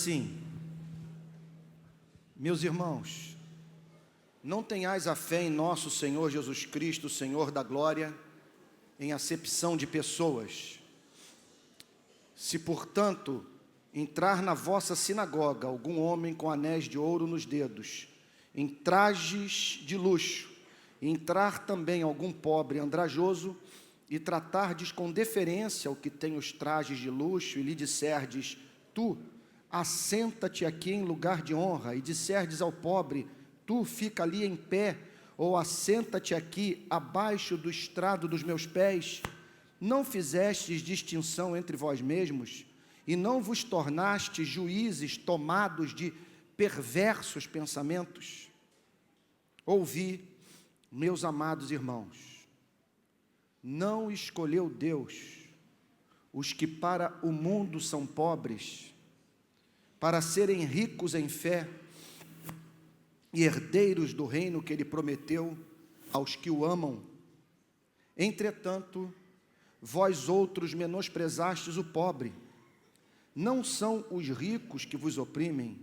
assim: meus irmãos, não tenhais a fé em nosso Senhor Jesus Cristo, Senhor da glória, em acepção de pessoas. Se, portanto, entrar na vossa sinagoga algum homem com anéis de ouro nos dedos, em trajes de luxo, e entrar também algum pobre andrajoso, e tratardes com deferência o que tem os trajes de luxo, e lhe disserdes: tu, assenta-te aqui em lugar de honra, e disserdes ao pobre: tu, fica ali em pé, ou assenta-te aqui abaixo do estrado dos meus pés, não fizestes distinção entre vós mesmos, e não vos tornastes juízes tomados de perversos pensamentos? Ouvi, meus amados irmãos, não escolheu Deus os que para o mundo são pobres, para serem ricos em fé e herdeiros do reino que Ele prometeu aos que o amam. Entretanto, vós outros menosprezastes o pobre. Não são os ricos que vos oprimem,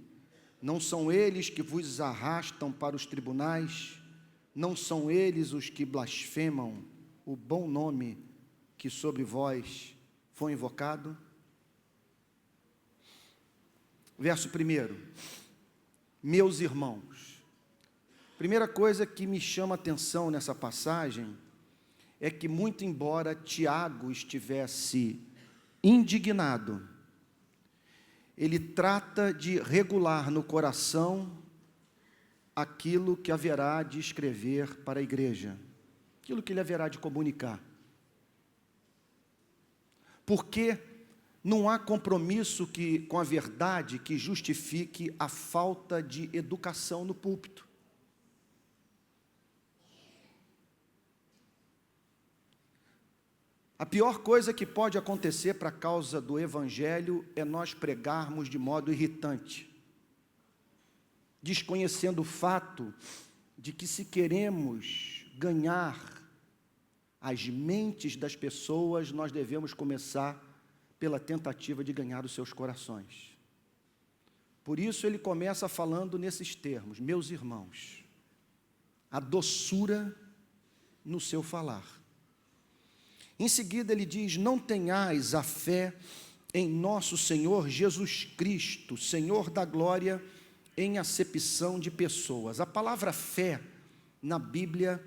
não são eles que vos arrastam para os tribunais, não são eles os que blasfemam o bom nome que sobre vós foi invocado? Verso 1: meus irmãos. Primeira coisa que me chama a atenção nessa passagem é que, muito embora Tiago estivesse indignado, ele trata de regular no coração aquilo que haverá de escrever para a igreja, aquilo que ele haverá de comunicar. Porque não há compromisso com a verdade que justifique a falta de educação no púlpito. A pior coisa que pode acontecer para a causa do Evangelho é nós pregarmos de modo irritante, desconhecendo o fato de que, se queremos ganhar as mentes das pessoas, nós devemos começar pela tentativa de ganhar os seus corações. Por isso ele começa falando nesses termos: meus irmãos, a doçura no seu falar. Em seguida ele diz: não tenhais a fé em nosso Senhor Jesus Cristo, Senhor da glória, em acepção de pessoas. A palavra fé na Bíblia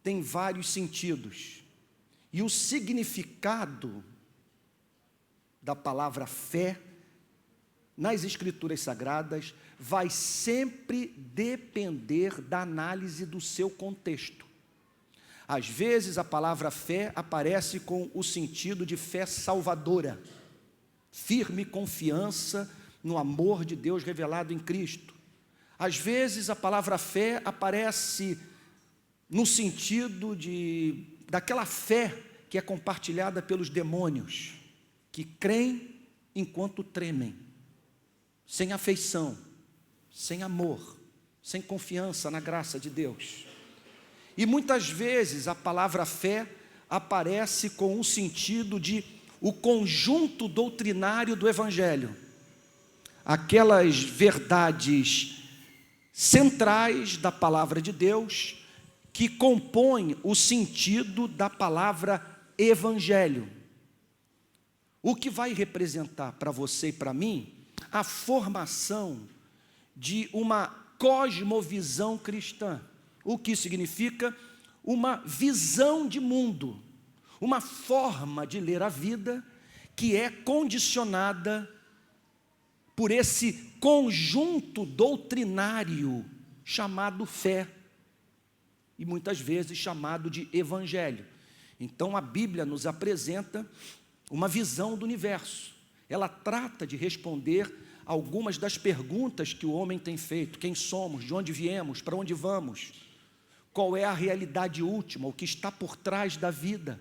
tem vários sentidos, e o significado da palavra fé nas Escrituras Sagradas vai sempre depender da análise do seu contexto. Às vezes a palavra fé aparece com o sentido de fé salvadora, firme confiança no amor de Deus revelado em Cristo. Às vezes a palavra fé aparece no sentido daquela fé que é compartilhada pelos demônios, que creem enquanto tremem, sem afeição, sem amor, sem confiança na graça de Deus. E muitas vezes a palavra fé aparece com o sentido de o conjunto doutrinário do Evangelho, aquelas verdades centrais da palavra de Deus que compõem o sentido da palavra Evangelho, o que vai representar para você e para mim a formação de uma cosmovisão cristã. O que significa uma visão de mundo, uma forma de ler a vida que é condicionada por esse conjunto doutrinário chamado fé e muitas vezes chamado de evangelho. Então a Bíblia nos apresenta uma visão do universo. Ela trata de responder algumas das perguntas que o homem tem feito: quem somos, de onde viemos, para onde vamos, qual é a realidade última, o que está por trás da vida,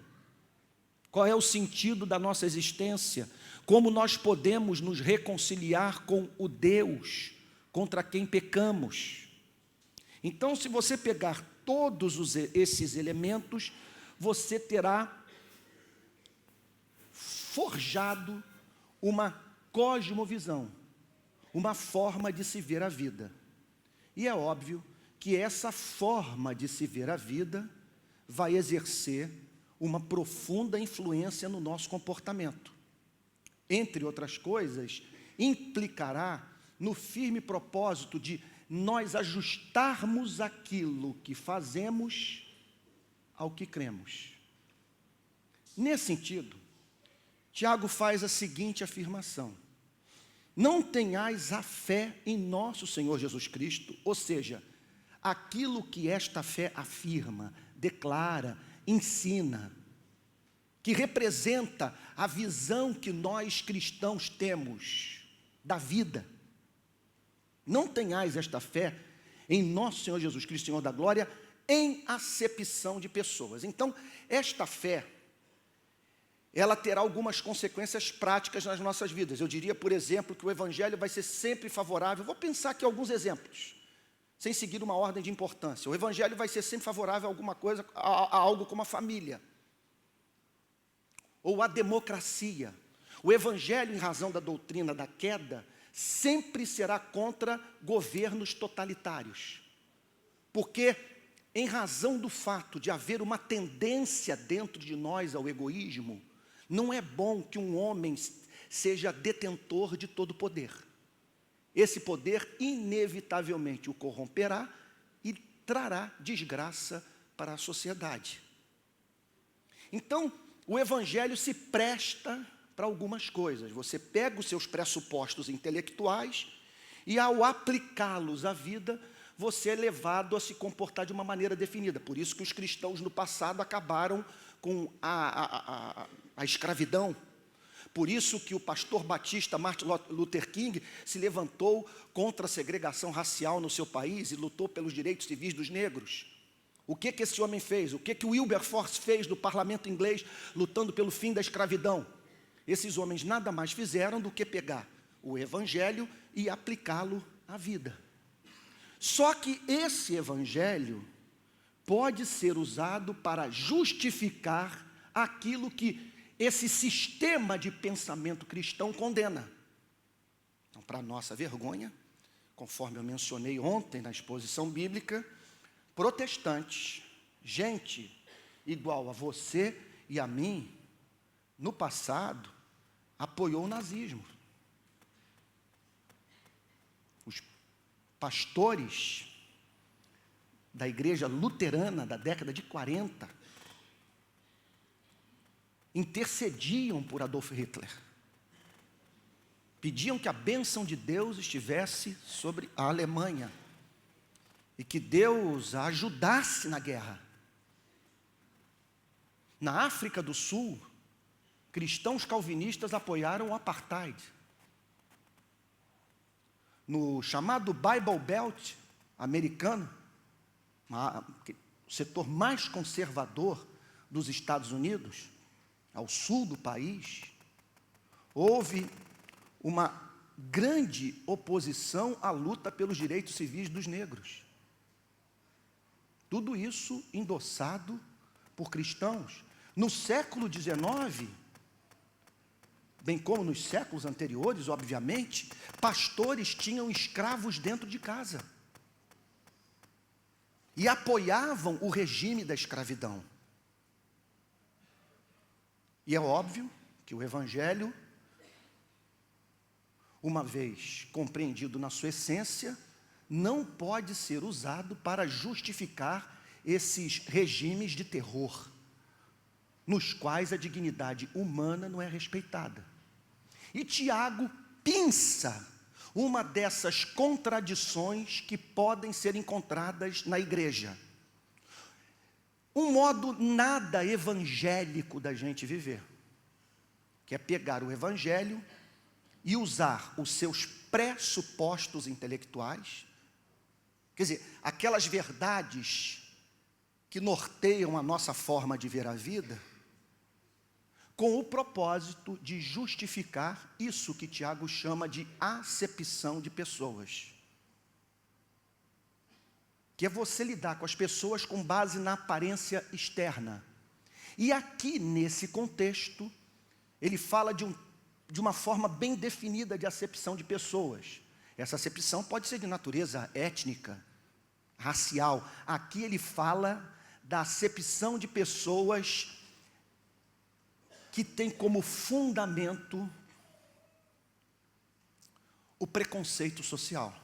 qual é o sentido da nossa existência, como nós podemos nos reconciliar com o Deus contra quem pecamos. Então, se você pegar todos esses elementos, você terá forjado uma cosmovisão, uma forma de se ver a vida. E é óbvio que essa forma de se ver a vida vai exercer uma profunda influência no nosso comportamento. Entre outras coisas, implicará no firme propósito de nós ajustarmos aquilo que fazemos ao que cremos. Nesse sentido, Tiago faz a seguinte afirmação: não tenhais a fé em nosso Senhor Jesus Cristo, ou seja, aquilo que esta fé afirma, declara, ensina, que representa a visão que nós cristãos temos da vida. Não tenhais esta fé em nosso Senhor Jesus Cristo, Senhor da glória, em acepção de pessoas. Então, esta fé, ela terá algumas consequências práticas nas nossas vidas. Eu diria, por exemplo, que o Evangelho vai ser sempre favorável. Vou pensar aqui alguns exemplos, sem seguir uma ordem de importância. O Evangelho vai ser sempre favorável a alguma coisa, a algo como a família, ou a democracia. O Evangelho, em razão da doutrina da queda, sempre será contra governos totalitários. Porque, em razão do fato de haver uma tendência dentro de nós ao egoísmo, não é bom que um homem seja detentor de todo poder. Esse poder, inevitavelmente, o corromperá e trará desgraça para a sociedade. Então, o Evangelho se presta para algumas coisas. Você pega os seus pressupostos intelectuais e, ao aplicá-los à vida, você é levado a se comportar de uma maneira definida. Por isso que os cristãos no passado acabaram com a escravidão. Por isso que o pastor batista Martin Luther King se levantou contra a segregação racial no seu país e lutou pelos direitos civis dos negros. O que esse homem fez? O que o Wilberforce fez no parlamento inglês, lutando pelo fim da escravidão? Esses homens nada mais fizeram do que pegar o Evangelho e aplicá-lo à vida. Só que esse Evangelho pode ser usado para justificar aquilo que esse sistema de pensamento cristão condena. Então, para nossa vergonha, conforme eu mencionei ontem na exposição bíblica, protestantes, gente igual a você e a mim, no passado, apoiou o nazismo. Os pastores da igreja luterana da década de 40 intercediam por Adolf Hitler. Pediam que a bênção de Deus estivesse sobre a Alemanha e que Deus a ajudasse na guerra. Na África do Sul, cristãos calvinistas apoiaram o apartheid. No chamado Bible Belt americano, o setor mais conservador dos Estados Unidos, ao sul do país, houve uma grande oposição à luta pelos direitos civis dos negros. Tudo isso endossado por cristãos. No século XIX, bem como nos séculos anteriores, obviamente, pastores tinham escravos dentro de casa e apoiavam o regime da escravidão. E é óbvio que o Evangelho, uma vez compreendido na sua essência, não pode ser usado para justificar esses regimes de terror, nos quais a dignidade humana não é respeitada. E Tiago pinça uma dessas contradições que podem ser encontradas na igreja. Um modo nada evangélico da gente viver, que é pegar o Evangelho e usar os seus pressupostos intelectuais, quer dizer, aquelas verdades que norteiam a nossa forma de ver a vida, com o propósito de justificar isso que Tiago chama de acepção de pessoas. Que é você lidar com as pessoas com base na aparência externa. E aqui, nesse contexto, ele fala de uma forma bem definida de acepção de pessoas. Essa acepção pode ser de natureza étnica, racial. Aqui ele fala da acepção de pessoas que têm como fundamento o preconceito social.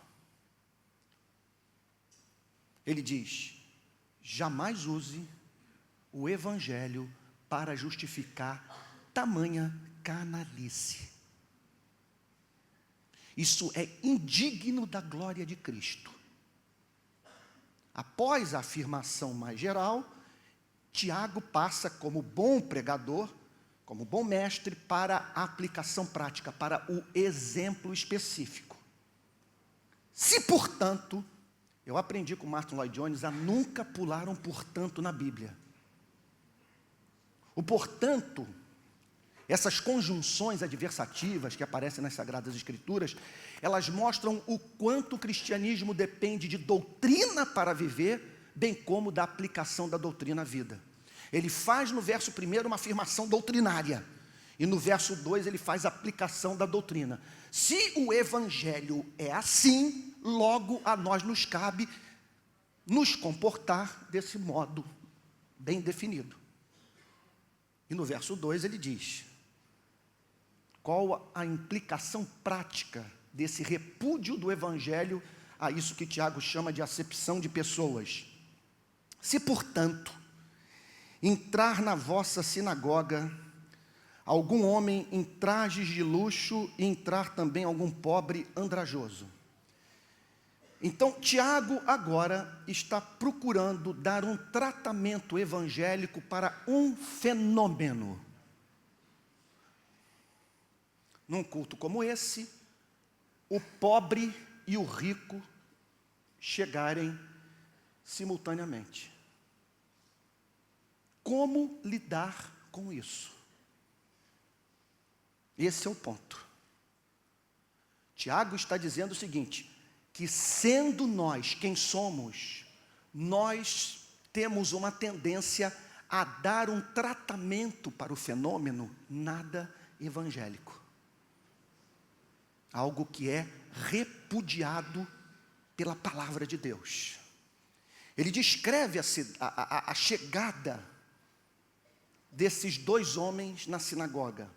Ele diz: jamais use o evangelho para justificar tamanha canalice. Isso é indigno da glória de Cristo. Após a afirmação mais geral, Tiago passa como bom pregador, como bom mestre, para a aplicação prática, para o exemplo específico. Se, portanto, eu aprendi com Martin Lloyd Jones a nunca pular um portanto na Bíblia. O portanto, essas conjunções adversativas que aparecem nas Sagradas Escrituras, elas mostram o quanto o cristianismo depende de doutrina para viver, bem como da aplicação da doutrina à vida. Ele faz no verso 1 uma afirmação doutrinária, e no verso 2 ele faz a aplicação da doutrina. Se o evangelho é assim, logo a nós nos cabe nos comportar desse modo bem definido. E no verso 2 ele diz: qual a implicação prática desse repúdio do evangelho a isso que Tiago chama de acepção de pessoas? Se, portanto, entrar na vossa sinagoga algum homem em trajes de luxo e entrar também algum pobre andrajoso. Então, Tiago agora está procurando dar um tratamento evangélico para um fenômeno. Num culto como esse, o pobre e o rico chegarem simultaneamente. Como lidar com isso? Esse é o ponto. Tiago está dizendo o seguinte: que sendo nós quem somos, nós temos uma tendência a dar um tratamento para o fenômeno nada evangélico. Algo que é repudiado pela palavra de Deus. Ele descreve a chegada desses dois homens na sinagoga.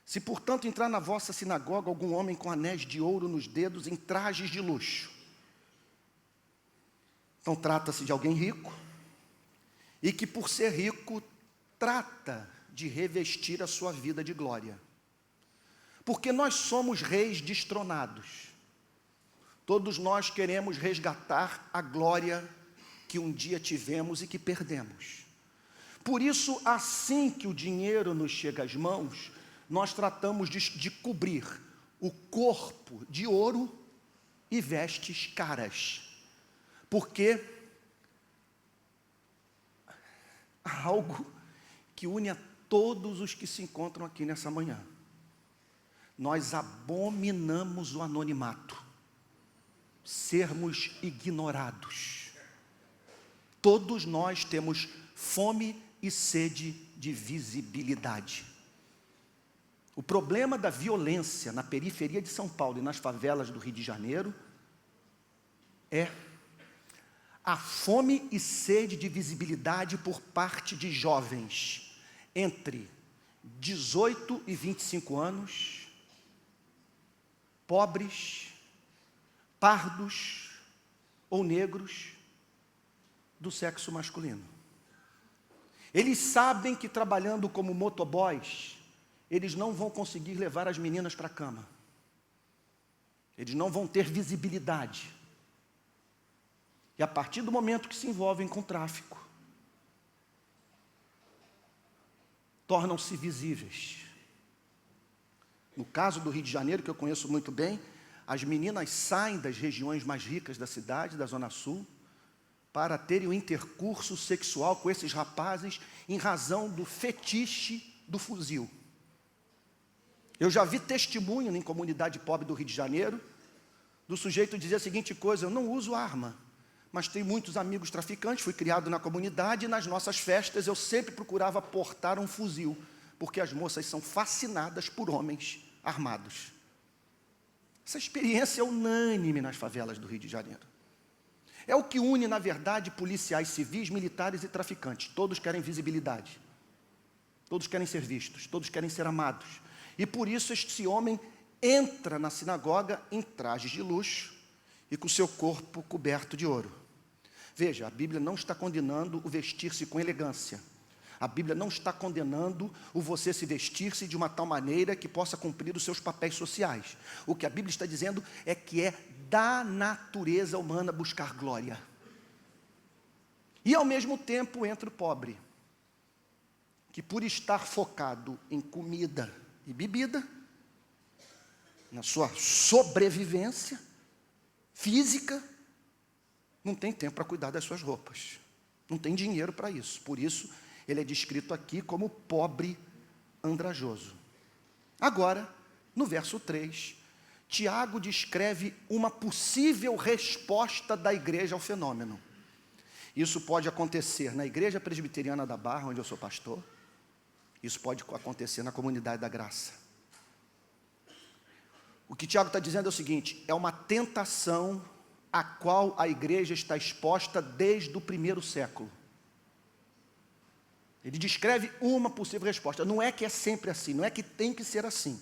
Se, portanto, entrar na vossa sinagoga algum homem com anéis de ouro nos dedos, em trajes de luxo. Então, trata-se de alguém rico, e que, por ser rico, trata de revestir a sua vida de glória. Porque nós somos reis destronados. Todos nós queremos resgatar a glória que um dia tivemos e que perdemos. Por isso, assim que o dinheiro nos chega às mãos, nós tratamos de cobrir o corpo de ouro e vestes caras. Porque há algo que une a todos os que se encontram aqui nessa manhã. Nós abominamos o anonimato, sermos ignorados. Todos nós temos fome e sede de visibilidade. O problema da violência na periferia de São Paulo e nas favelas do Rio de Janeiro é a fome e sede de visibilidade por parte de jovens entre 18 e 25 anos, pobres, pardos ou negros do sexo masculino. Eles sabem que trabalhando como motoboys, eles não vão conseguir levar as meninas para a cama. Eles não vão ter visibilidade. E a partir do momento que se envolvem com tráfico, tornam-se visíveis. No caso do Rio de Janeiro, que eu conheço muito bem, as meninas saem das regiões mais ricas da cidade, da Zona Sul, para terem um intercurso sexual com esses rapazes em razão do fetiche do fuzil. Eu já vi testemunho em comunidade pobre do Rio de Janeiro, do sujeito dizer a seguinte coisa: eu não uso arma, mas tenho muitos amigos traficantes, fui criado na comunidade e nas nossas festas eu sempre procurava portar um fuzil, porque as moças são fascinadas por homens armados. Essa experiência é unânime nas favelas do Rio de Janeiro. É o que une, na verdade, policiais civis, militares e traficantes. Todos querem visibilidade. Todos querem ser vistos. Todos querem ser amados. E por isso este homem entra na sinagoga em trajes de luxo e com seu corpo coberto de ouro. Veja, a Bíblia não está condenando o vestir-se com elegância. A Bíblia não está condenando o você se vestir-se de uma tal maneira que possa cumprir os seus papéis sociais. O que a Bíblia está dizendo é que é da natureza humana buscar glória. E ao mesmo tempo entra o pobre, que por estar focado em comida e bebida, na sua sobrevivência física, não tem tempo para cuidar das suas roupas. Não tem dinheiro para isso. Por isso, ele é descrito aqui como pobre andrajoso. Agora, no verso 3, Tiago descreve uma possível resposta da igreja ao fenômeno. Isso pode acontecer na Igreja Presbiteriana da Barra, onde eu sou pastor. Isso pode acontecer na Comunidade da Graça. O que Tiago está dizendo é o seguinte: é uma tentação a qual a igreja está exposta desde o primeiro século. Ele descreve uma possível resposta. Não é que é sempre assim, não é que tem que ser assim.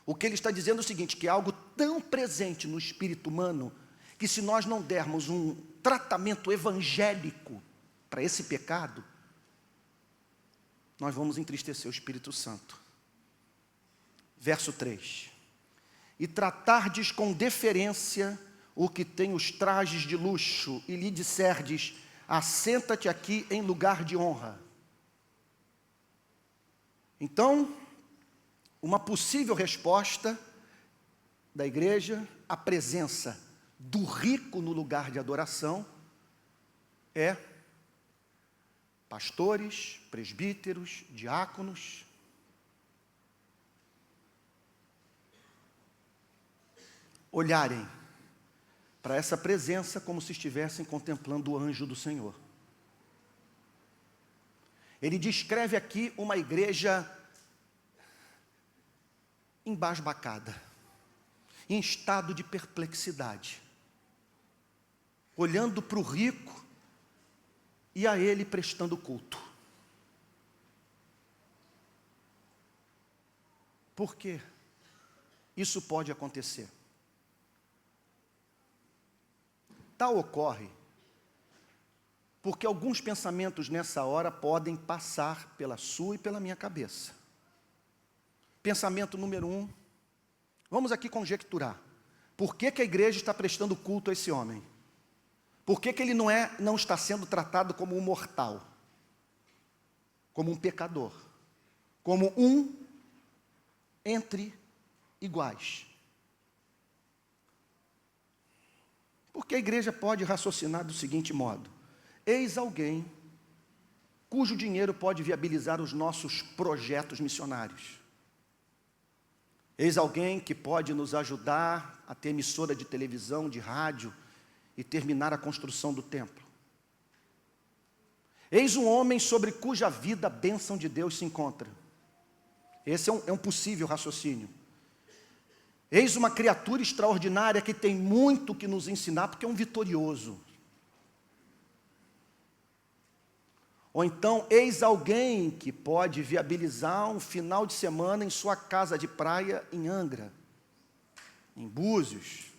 O que ele está dizendo é o seguinte, que é algo tão presente no espírito humano, que se nós não dermos um tratamento evangélico para esse pecado, nós vamos entristecer o Espírito Santo. Verso 3. E tratardes com deferência o que tem os trajes de luxo, e lhe disserdes, assenta-te aqui em lugar de honra. Então, uma possível resposta da igreja à presença do rico no lugar de adoração é pastores, presbíteros, diáconos, olharem para essa presença como se estivessem contemplando o anjo do Senhor. Ele descreve aqui uma igreja embasbacada, em estado de perplexidade, olhando para o rico e a ele prestando culto. Por quê? Isso pode acontecer. Tal ocorre porque alguns pensamentos nessa hora podem passar pela sua e pela minha cabeça. Pensamento número 1, vamos aqui conjecturar. Por que a igreja está prestando culto a esse homem? Por que ele não está sendo tratado como um mortal? Como um pecador? Como um entre iguais? Porque a igreja pode raciocinar do seguinte modo: eis alguém cujo dinheiro pode viabilizar os nossos projetos missionários. Eis alguém que pode nos ajudar a ter emissora de televisão, de rádio e terminar a construção do templo. Eis um homem sobre cuja vida a bênção de Deus se encontra. Esse é um possível raciocínio. Eis uma criatura extraordinária que tem muito que nos ensinar, porque é um vitorioso. Ou então, eis alguém que pode viabilizar um final de semana em sua casa de praia em Angra, em Búzios.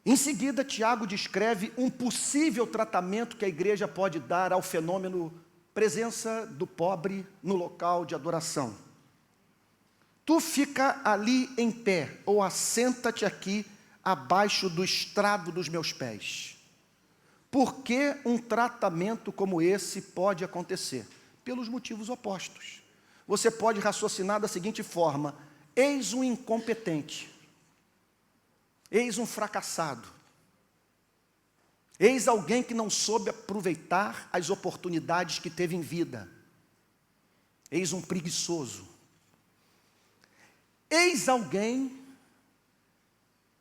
Em seguida, Tiago descreve um possível tratamento que a igreja pode dar ao fenômeno presença do pobre no local de adoração. Tu fica ali em pé, ou assenta-te aqui abaixo do estrado dos meus pés. Por que um tratamento como esse pode acontecer? Pelos motivos opostos. Você pode raciocinar da seguinte forma: eis um incompetente, eis um fracassado, eis alguém que não soube aproveitar as oportunidades que teve em vida, eis um preguiçoso, eis alguém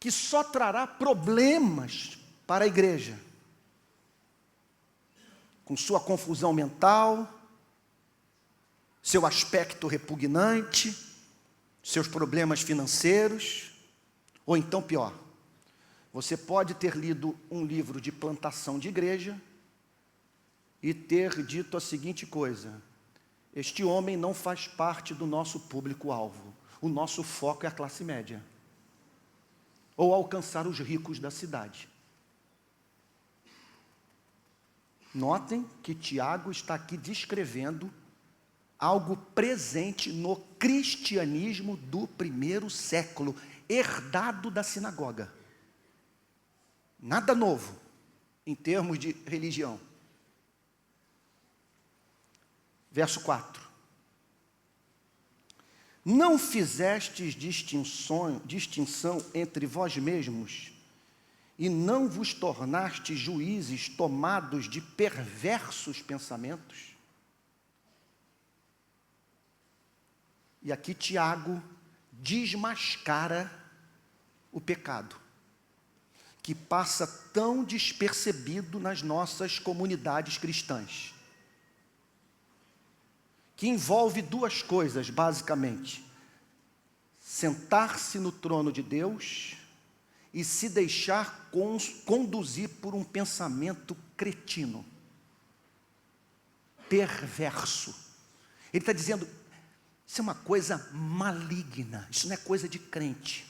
que só trará problemas para a igreja, com sua confusão mental, seu aspecto repugnante, seus problemas financeiros, ou então pior, você pode ter lido um livro de plantação de igreja e ter dito a seguinte coisa: este homem não faz parte do nosso público-alvo, o nosso foco é a classe média, ou alcançar os ricos da cidade. Notem que Tiago está aqui descrevendo algo presente no cristianismo do primeiro século, herdado da sinagoga. Nada novo em termos de religião. Verso 4. Não fizestes distinção entre vós mesmos, e não vos tornastes juízes tomados de perversos pensamentos? E aqui Tiago desmascara o pecado, que passa tão despercebido nas nossas comunidades cristãs, que envolve duas coisas, basicamente: sentar-se no trono de Deus e se deixar conduzir por um pensamento cretino, perverso. Ele está dizendo, isso é uma coisa maligna, isso não é coisa de crente,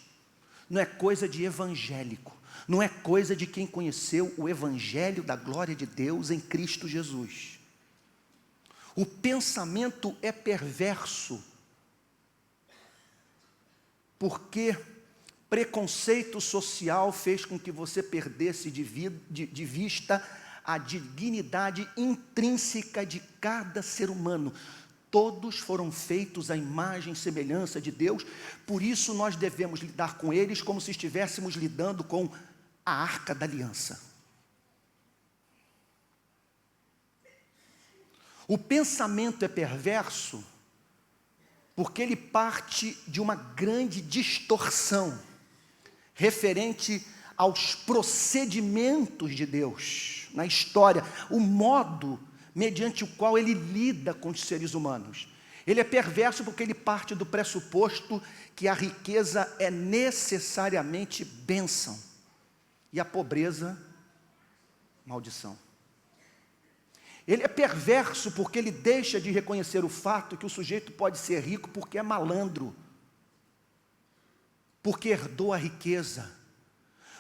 não é coisa de evangélico, não é coisa de quem conheceu o evangelho da glória de Deus em Cristo Jesus. O pensamento é perverso, porque preconceito social fez com que você perdesse de vista a dignidade intrínseca de cada ser humano. Todos foram feitos à imagem e semelhança de Deus, por isso nós devemos lidar com eles como se estivéssemos lidando com a Arca da Aliança. O pensamento é perverso porque ele parte de uma grande distorção referente aos procedimentos de Deus na história, o modo mediante o qual ele lida com os seres humanos. Ele é perverso porque ele parte do pressuposto que a riqueza é necessariamente bênção e a pobreza, maldição. Ele é perverso porque ele deixa de reconhecer o fato que o sujeito pode ser rico porque é malandro, porque herdou a riqueza,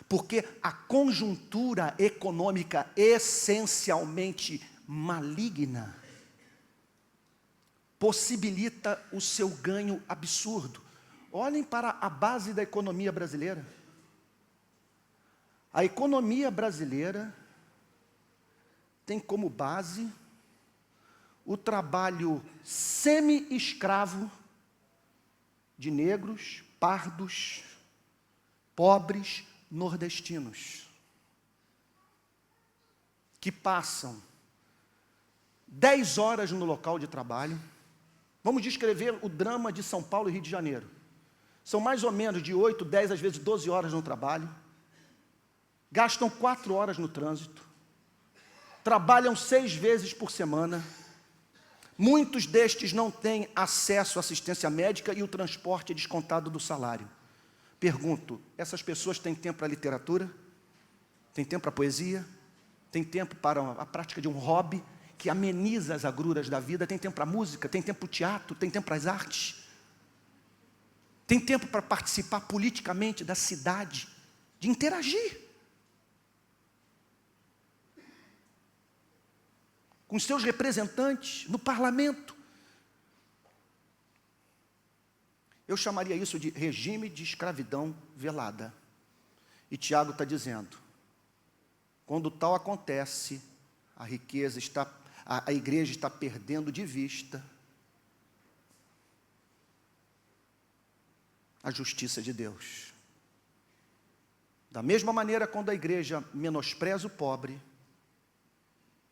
porque a conjuntura econômica essencialmente maligna possibilita o seu ganho absurdo. Olhem para a base da economia brasileira. A economia brasileira tem como base o trabalho semi-escravo de negros, pardos, pobres, nordestinos, que passam 10 horas no local de trabalho. Vamos descrever o drama de São Paulo e Rio de Janeiro. São mais ou menos de 8, 10, às vezes 12 horas no trabalho, gastam 4 horas no trânsito, trabalham 6 vezes por semana, muitos destes não têm acesso à assistência médica e o transporte é descontado do salário. Pergunto, essas pessoas têm tempo para a literatura? Têm tempo para a poesia? Têm tempo para a prática de um hobby que ameniza as agruras da vida? Tem tempo para a música? Tem tempo para o teatro? Tem tempo para as artes? Tem tempo para participar politicamente da cidade? De interagir com seus representantes no parlamento? Eu chamaria isso de regime de escravidão velada. E Tiago está dizendo, quando tal acontece, a igreja está perdendo de vista a justiça de Deus. Da mesma maneira, quando a igreja menospreza o pobre,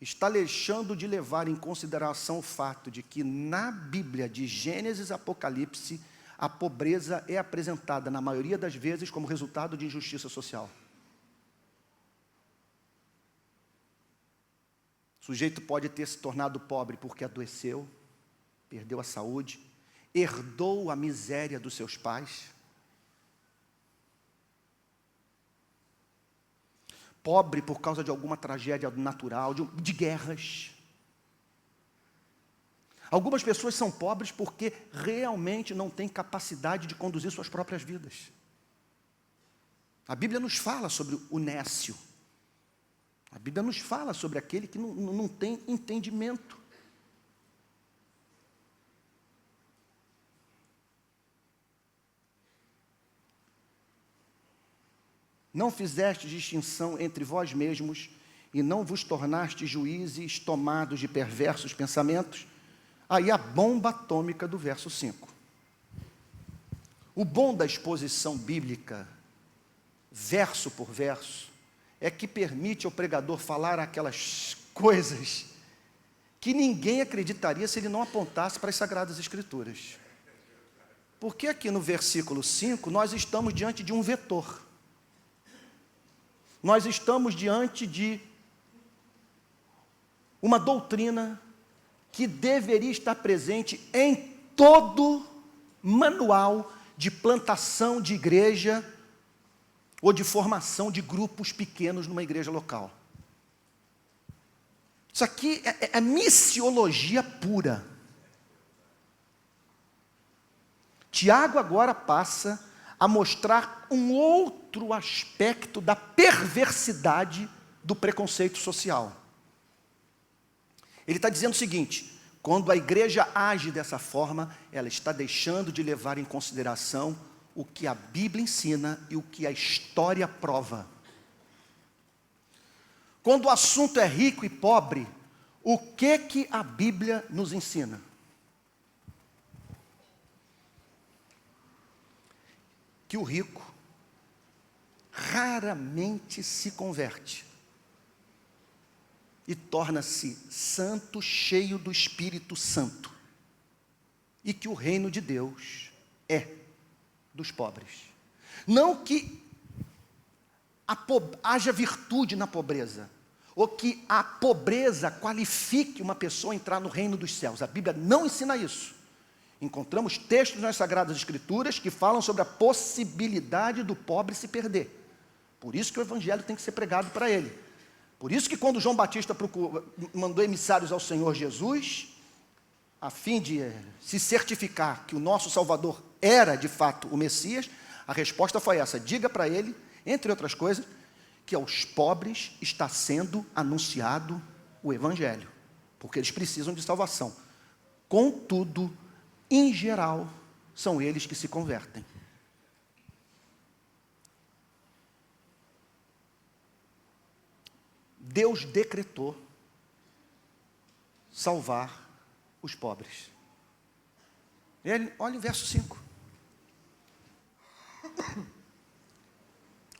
está deixando de levar em consideração o fato de que na Bíblia, de Gênesis a Apocalipse, a pobreza é apresentada, na maioria das vezes, como resultado de injustiça social. O sujeito pode ter se tornado pobre porque adoeceu, perdeu a saúde, herdou a miséria dos seus pais. Pobre por causa de alguma tragédia natural, de guerras. Algumas pessoas são pobres porque realmente não têm capacidade de conduzir suas próprias vidas. A Bíblia nos fala sobre o nécio. A Bíblia nos fala sobre aquele que não tem entendimento. Não fizeste distinção entre vós mesmos e não vos tornaste juízes tomados de perversos pensamentos. Aí a bomba atômica do verso 5. O bom da exposição bíblica, verso por verso, é que permite ao pregador falar aquelas coisas que ninguém acreditaria se ele não apontasse para as Sagradas Escrituras. Porque aqui no versículo 5, nós estamos diante de um vetor. Nós estamos diante de uma doutrina que deveria estar presente em todo manual de plantação de igreja ou de formação de grupos pequenos numa igreja local. Isso aqui é missiologia pura. Tiago agora passa a mostrar um outro aspecto da perversidade do preconceito social. Ele está dizendo o seguinte: quando a igreja age dessa forma, ela está deixando de levar em consideração o que a Bíblia ensina e o que a história prova. Quando o assunto é rico e pobre, o que a Bíblia nos ensina? Que o rico raramente se converte e torna-se santo, cheio do Espírito Santo, e que o reino de Deus é dos pobres. Não que haja virtude na pobreza, ou que a pobreza qualifique uma pessoa a entrar no reino dos céus. A Bíblia não ensina isso. Encontramos textos nas Sagradas Escrituras que falam sobre a possibilidade do pobre se perder. Por isso que o Evangelho tem que ser pregado para ele. Por isso que quando João Batista mandou emissários ao Senhor Jesus, a fim de se certificar que o nosso Salvador era de fato o Messias, a resposta foi essa: diga para ele, entre outras coisas, que aos pobres está sendo anunciado o Evangelho, porque eles precisam de salvação. Contudo, em geral, são eles que se convertem. Deus decretou salvar os pobres. Olha o verso 5.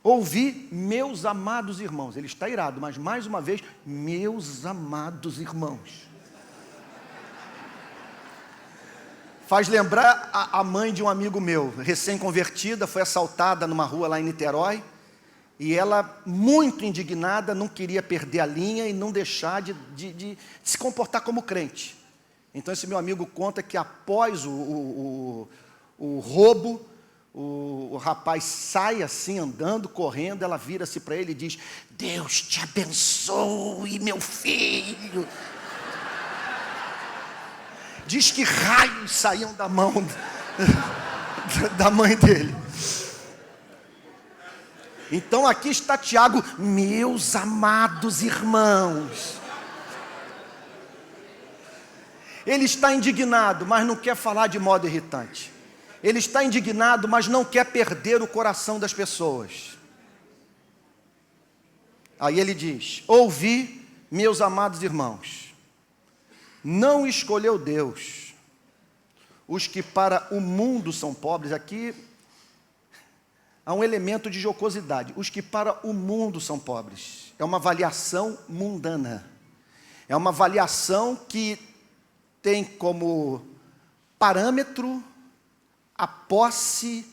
Ouvi, meus amados irmãos. Ele está irado, mas mais uma vez, meus amados irmãos. Faz lembrar a mãe de um amigo meu, recém-convertida, foi assaltada numa rua lá em Niterói, e ela, muito indignada, não queria perder a linha e não deixar de se comportar como crente. Então esse meu amigo conta que após o roubo, o rapaz sai assim, andando, correndo, ela vira-se para ele e diz: Deus te abençoe, meu filho. Diz que raios saíam da mão da mãe dele. Então aqui está Tiago, meus amados irmãos. Ele está indignado, mas não quer falar de modo irritante. Ele está indignado, mas não quer perder o coração das pessoas. Aí ele diz: ouvi, meus amados irmãos, não escolheu Deus os que para o mundo são pobres. Aqui há um elemento de jocosidade. Os que para o mundo são pobres. É uma avaliação mundana. É uma avaliação que tem como parâmetro a posse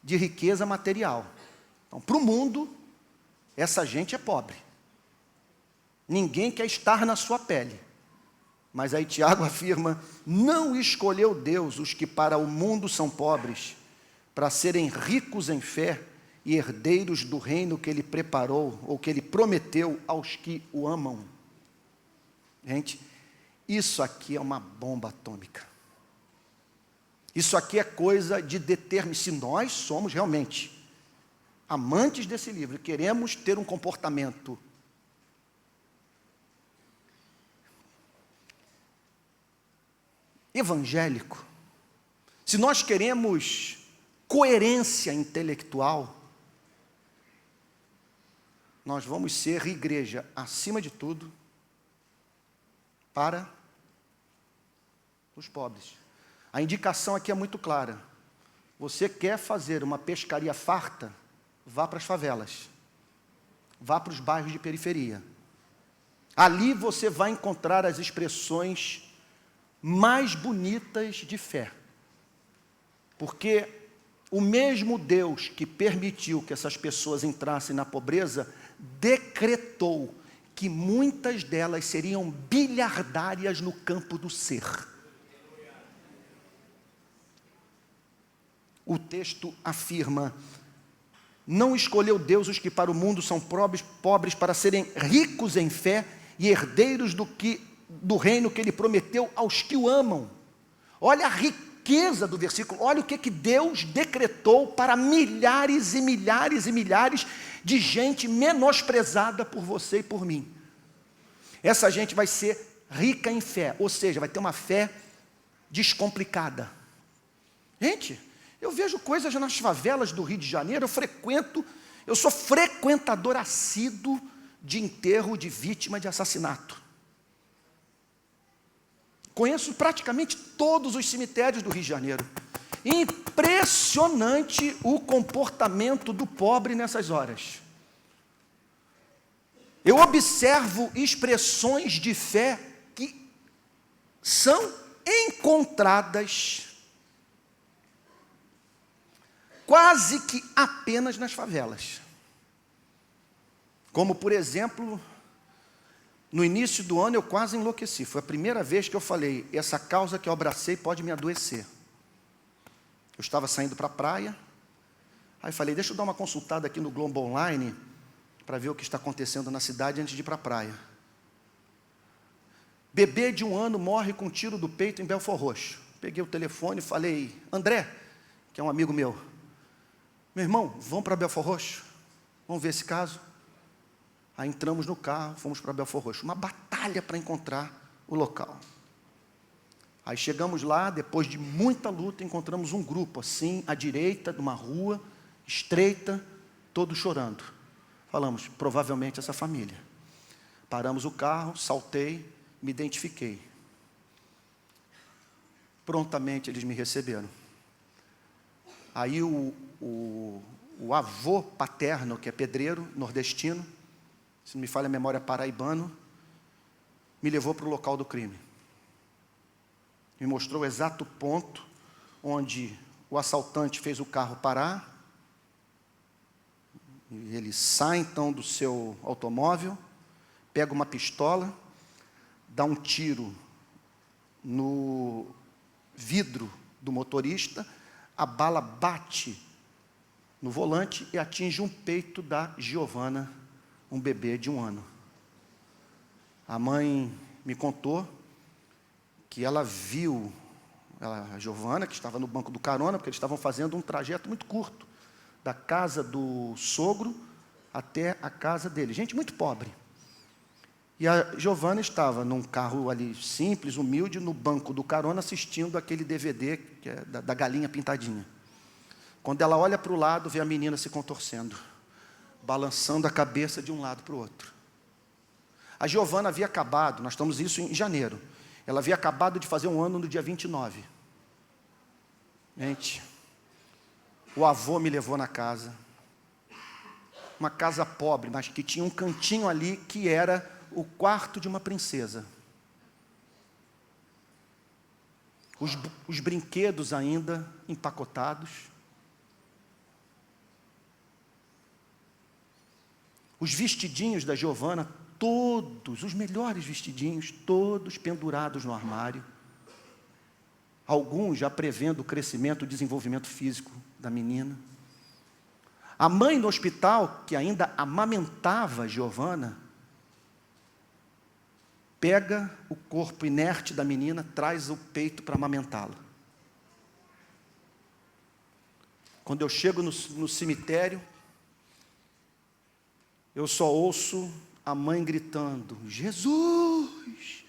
de riqueza material. Então, para o mundo, essa gente é pobre. Ninguém quer estar na sua pele. Mas aí Tiago afirma: não escolheu Deus os que para o mundo são pobres, para serem ricos em fé e herdeiros do reino que Ele preparou, ou que Ele prometeu aos que o amam. Gente, isso aqui é uma bomba atômica. Isso aqui é coisa de determinar. Se nós somos realmente amantes desse livro e queremos ter um comportamento evangélico, se nós queremos coerência intelectual, nós vamos ser igreja, acima de tudo, para os pobres. A indicação aqui é muito clara. Você quer fazer uma pescaria farta? Vá para as favelas. Vá para os bairros de periferia. Ali você vai encontrar as expressões mais bonitas de fé. Porque o mesmo Deus que permitiu que essas pessoas entrassem na pobreza, decretou que muitas delas seriam bilhardárias no campo do ser. O texto afirma: não escolheu Deus os que para o mundo são pobres para serem ricos em fé e herdeiros do reino que Ele prometeu aos que o amam. Olha a riqueza do versículo, olha o que Deus decretou para milhares e milhares e milhares de gente menosprezada por você e por mim. Essa gente vai ser rica em fé, ou seja, vai ter uma fé descomplicada. Gente, eu vejo coisas nas favelas do Rio de Janeiro, eu sou frequentador assíduo de enterro de vítima de assassinato. Conheço praticamente todos os cemitérios do Rio de Janeiro. Impressionante o comportamento do pobre nessas horas. Eu observo expressões de fé que são encontradas quase que apenas nas favelas. Como, por exemplo, no início do ano eu quase enlouqueci. Foi a primeira vez que eu falei: essa causa que eu abracei pode me adoecer. Eu estava saindo para a praia, aí falei: deixa eu dar uma consultada aqui no Globo Online, para ver o que está acontecendo na cidade antes de ir para a praia. Bebê de 1 ano morre com um tiro do peito em Belford Roxo. Peguei o telefone e falei: André, que é um amigo meu: meu irmão, vamos para Belford Roxo? Vamos ver esse caso? Aí entramos no carro, fomos para Belford Roxo. Uma batalha para encontrar o local. Aí chegamos lá, depois de muita luta, encontramos um grupo assim, à direita, de uma rua estreita, todos chorando. Falamos: provavelmente essa família. Paramos o carro, saltei, me identifiquei. Prontamente eles me receberam. Aí o avô paterno, que é pedreiro, nordestino, se não me falha a memória, paraibano, me levou para o local do crime. Me mostrou o exato ponto onde o assaltante fez o carro parar. Ele sai então do seu automóvel, pega uma pistola, dá um tiro no vidro do motorista, a bala bate no volante e atinge um peito da Giovana, um bebê de 1 ano. A mãe me contou que ela viu a Giovana, que estava no banco do carona, porque eles estavam fazendo um trajeto muito curto, da casa do sogro até a casa dele. Gente muito pobre. E a Giovana estava num carro ali simples, humilde, no banco do carona, assistindo aquele DVD que é da galinha pintadinha. Quando ela olha para o lado, vê a menina se contorcendo, balançando a cabeça de um lado para o outro. A Giovana havia acabado, nós estamos isso em janeiro, ela havia acabado de fazer 1 ano no dia 29. Gente, o avô me levou na casa, uma casa pobre, mas que tinha um cantinho ali que era o quarto de uma princesa. Os brinquedos ainda empacotados. Os vestidinhos da Giovana, todos, os melhores vestidinhos, todos pendurados no armário. Alguns já prevendo o crescimento e o desenvolvimento físico da menina. A mãe no hospital, que ainda amamentava Giovana, pega o corpo inerte da menina, traz o peito para amamentá-la. Quando eu chego no cemitério, eu só ouço a mãe gritando: Jesus,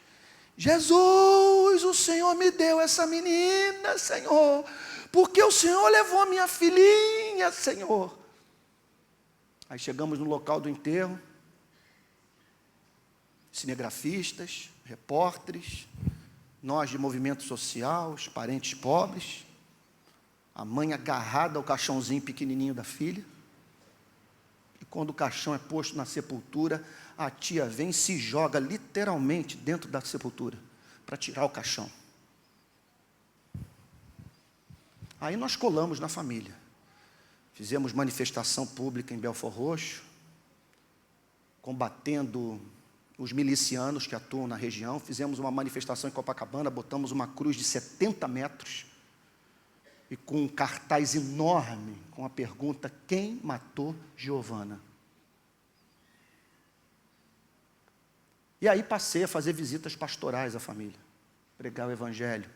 Jesus, o Senhor me deu essa menina, Senhor, porque o Senhor levou a minha filhinha, Senhor. Aí chegamos no local do enterro, cinegrafistas, repórteres, nós de movimento social, os parentes pobres, a mãe agarrada ao caixãozinho pequenininho da filha. E quando o caixão é posto na sepultura, a tia vem e se joga literalmente dentro da sepultura para tirar o caixão. Aí nós colamos na família. Fizemos manifestação pública em Belford Roxo, combatendo os milicianos que atuam na região. Fizemos uma manifestação em Copacabana, botamos uma cruz de 70 metros e com um cartaz enorme com a pergunta: quem matou Giovana? E aí passei a fazer visitas pastorais à família, pregar o evangelho.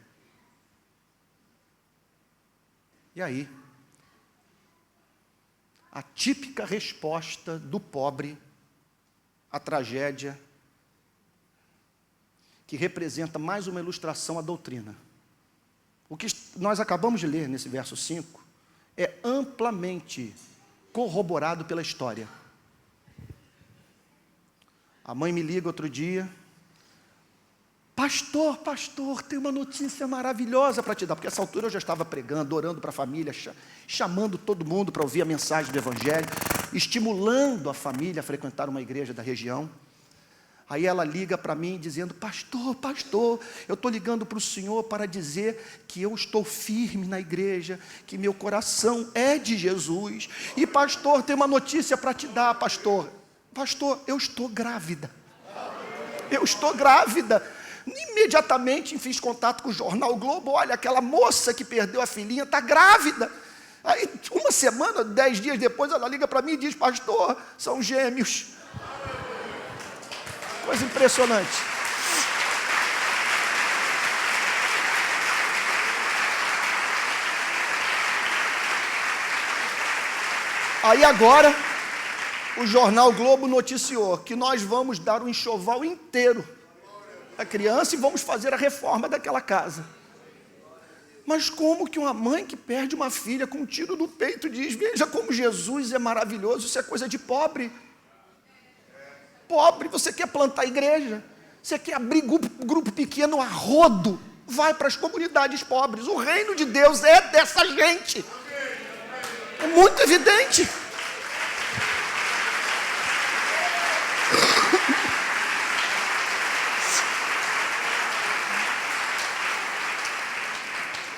E aí, a típica resposta do pobre à tragédia, que representa mais uma ilustração à doutrina. O que nós acabamos de ler nesse verso 5 é amplamente corroborado pela história. A mãe me liga outro dia: pastor, tem uma notícia maravilhosa para te dar. Porque nessa altura eu já estava pregando, orando para a família, chamando todo mundo para ouvir a mensagem do evangelho, estimulando a família a frequentar uma igreja da região. Aí ela liga para mim dizendo: pastor, eu estou ligando para o senhor para dizer que eu estou firme na igreja, que meu coração é de Jesus. E pastor, tem uma notícia para te dar, pastor, eu estou grávida. Imediatamente fiz contato com o jornal o Globo: olha, aquela moça que perdeu a filhinha está grávida. Aí, uma semana, 10 dias depois, ela liga para mim e diz: pastor, são gêmeos. Coisa impressionante. Aí agora, o jornal Globo noticiou que nós vamos dar um enxoval inteiro da criança e vamos fazer a reforma daquela casa. Mas como que uma mãe que perde uma filha com um tiro no peito diz: veja como Jesus é maravilhoso, isso é coisa de pobre. Pobre, você quer plantar igreja, você quer abrir grupo pequeno a rodo, vai para as comunidades pobres. O reino de Deus é dessa gente. É muito evidente.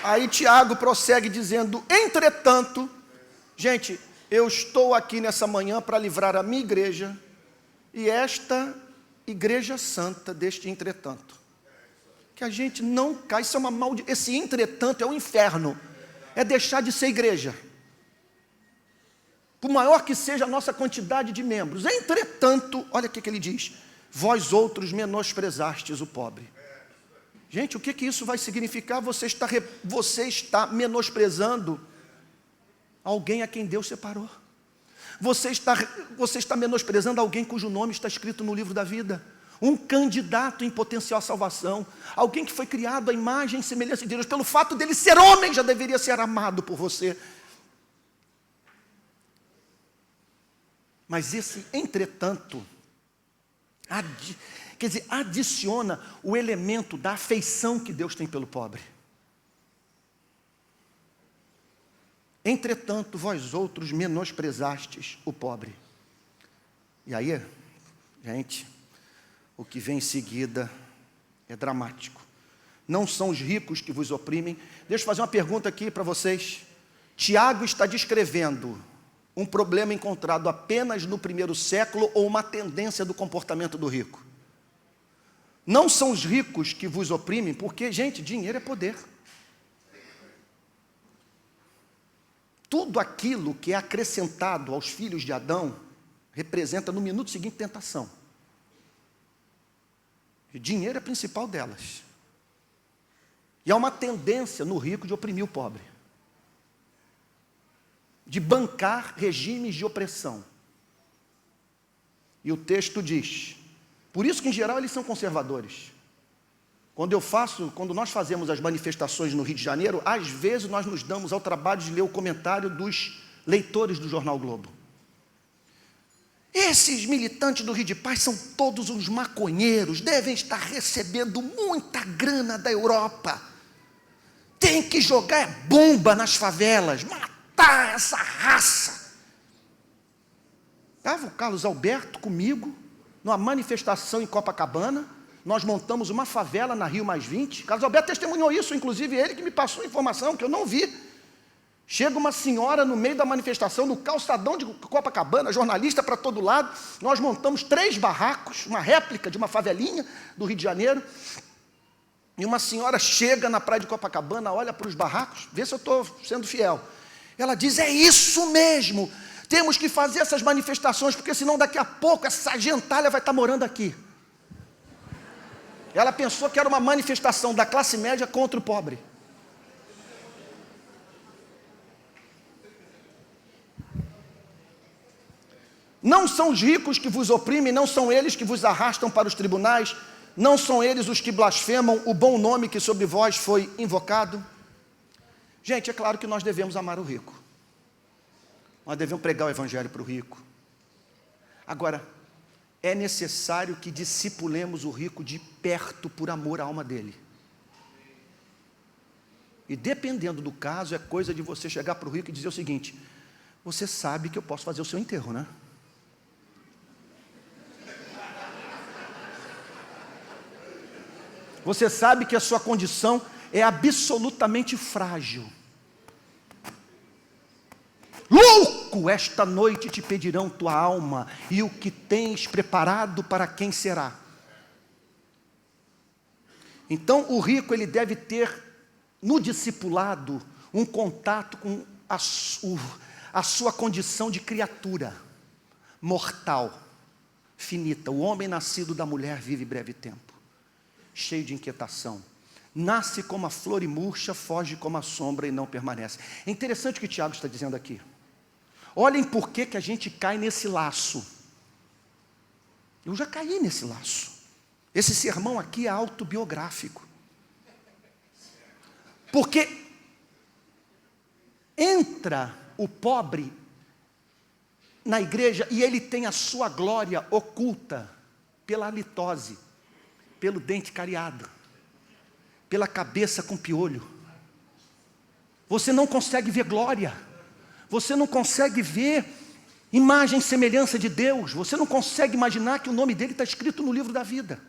Aí Tiago prossegue dizendo: entretanto, gente, eu estou aqui nessa manhã para livrar a minha igreja e esta igreja santa deste entretanto. Que a gente não cai, isso é uma maldição. Esse entretanto é o inferno, é deixar de ser igreja. Por maior que seja a nossa quantidade de membros. Entretanto, olha o que ele diz: vós outros menosprezastes o pobre. Gente, o que isso vai significar? Você está menosprezando alguém a quem Deus separou. Você está menosprezando alguém cujo nome está escrito no livro da vida. Um candidato em potencial salvação. Alguém que foi criado à imagem e semelhança de Deus. Pelo fato dele ser homem, já deveria ser amado por você. Mas esse entretanto, adiciona o elemento da afeição que Deus tem pelo pobre. Entretanto, vós outros menosprezastes o pobre. E aí, gente, o que vem em seguida é dramático. Não são os ricos que vos oprimem. Deixa eu fazer uma pergunta aqui para vocês. Tiago está descrevendo um problema encontrado apenas no primeiro século ou uma tendência do comportamento do rico. Não são os ricos que vos oprimem, porque, gente, dinheiro é poder. Tudo aquilo que é acrescentado aos filhos de Adão representa no minuto seguinte tentação. E dinheiro é a principal delas. E há uma tendência no rico de oprimir o pobre, de bancar regimes de opressão. E o texto diz, por isso que em geral eles são conservadores. Quando nós fazemos as manifestações no Rio de Janeiro, às vezes nós nos damos ao trabalho de ler o comentário dos leitores do Jornal Globo. Esses militantes do Rio de Paz são todos uns maconheiros, devem estar recebendo muita grana da Europa. Tem que jogar bomba nas favelas, matar essa raça. Estava o Carlos Alberto comigo, numa manifestação em Copacabana. Nós montamos uma favela na Rio Mais 20. Carlos Alberto testemunhou isso, inclusive ele que me passou a informação que eu não vi. Chega uma senhora no meio da manifestação, no calçadão de Copacabana, jornalista para todo lado. Nós montamos 3 barracos, uma réplica de uma favelinha do Rio de Janeiro. E uma senhora chega na praia de Copacabana, olha para os barracos, vê se eu estou sendo fiel. Ela diz, é isso mesmo, temos que fazer essas manifestações, porque senão daqui a pouco essa gentalha vai estar morando aqui. Ela pensou que era uma manifestação da classe média contra o pobre. Não são os ricos que vos oprimem, não são eles que vos arrastam para os tribunais, não são eles os que blasfemam o bom nome que sobre vós foi invocado. Gente, é claro que nós devemos amar o rico. Nós devemos pregar o evangelho para o rico. Agora, é necessário que discipulemos o rico de perto por amor à alma dele. E dependendo do caso, é coisa de você chegar para o rico e dizer o seguinte, você sabe que eu posso fazer o seu enterro, né? Você sabe que a sua condição é absolutamente frágil. Louco, esta noite te pedirão tua alma, e o que tens preparado para quem será? Então o rico ele deve ter no discipulado um contato com a sua condição de criatura mortal, finita. O homem nascido da mulher vive breve tempo, cheio de inquietação. Nasce como a flor e murcha, foge como a sombra e não permanece. É interessante o que Tiago está dizendo aqui. Olhem por que a gente cai nesse laço. Eu já caí nesse laço. Esse sermão aqui é autobiográfico. Porque entra o pobre na igreja e ele tem a sua glória oculta pela halitose, pelo dente cariado, pela cabeça com piolho. Você não consegue ver glória. Você não consegue ver imagem e semelhança de Deus. Você não consegue imaginar que o nome dele está escrito no livro da vida.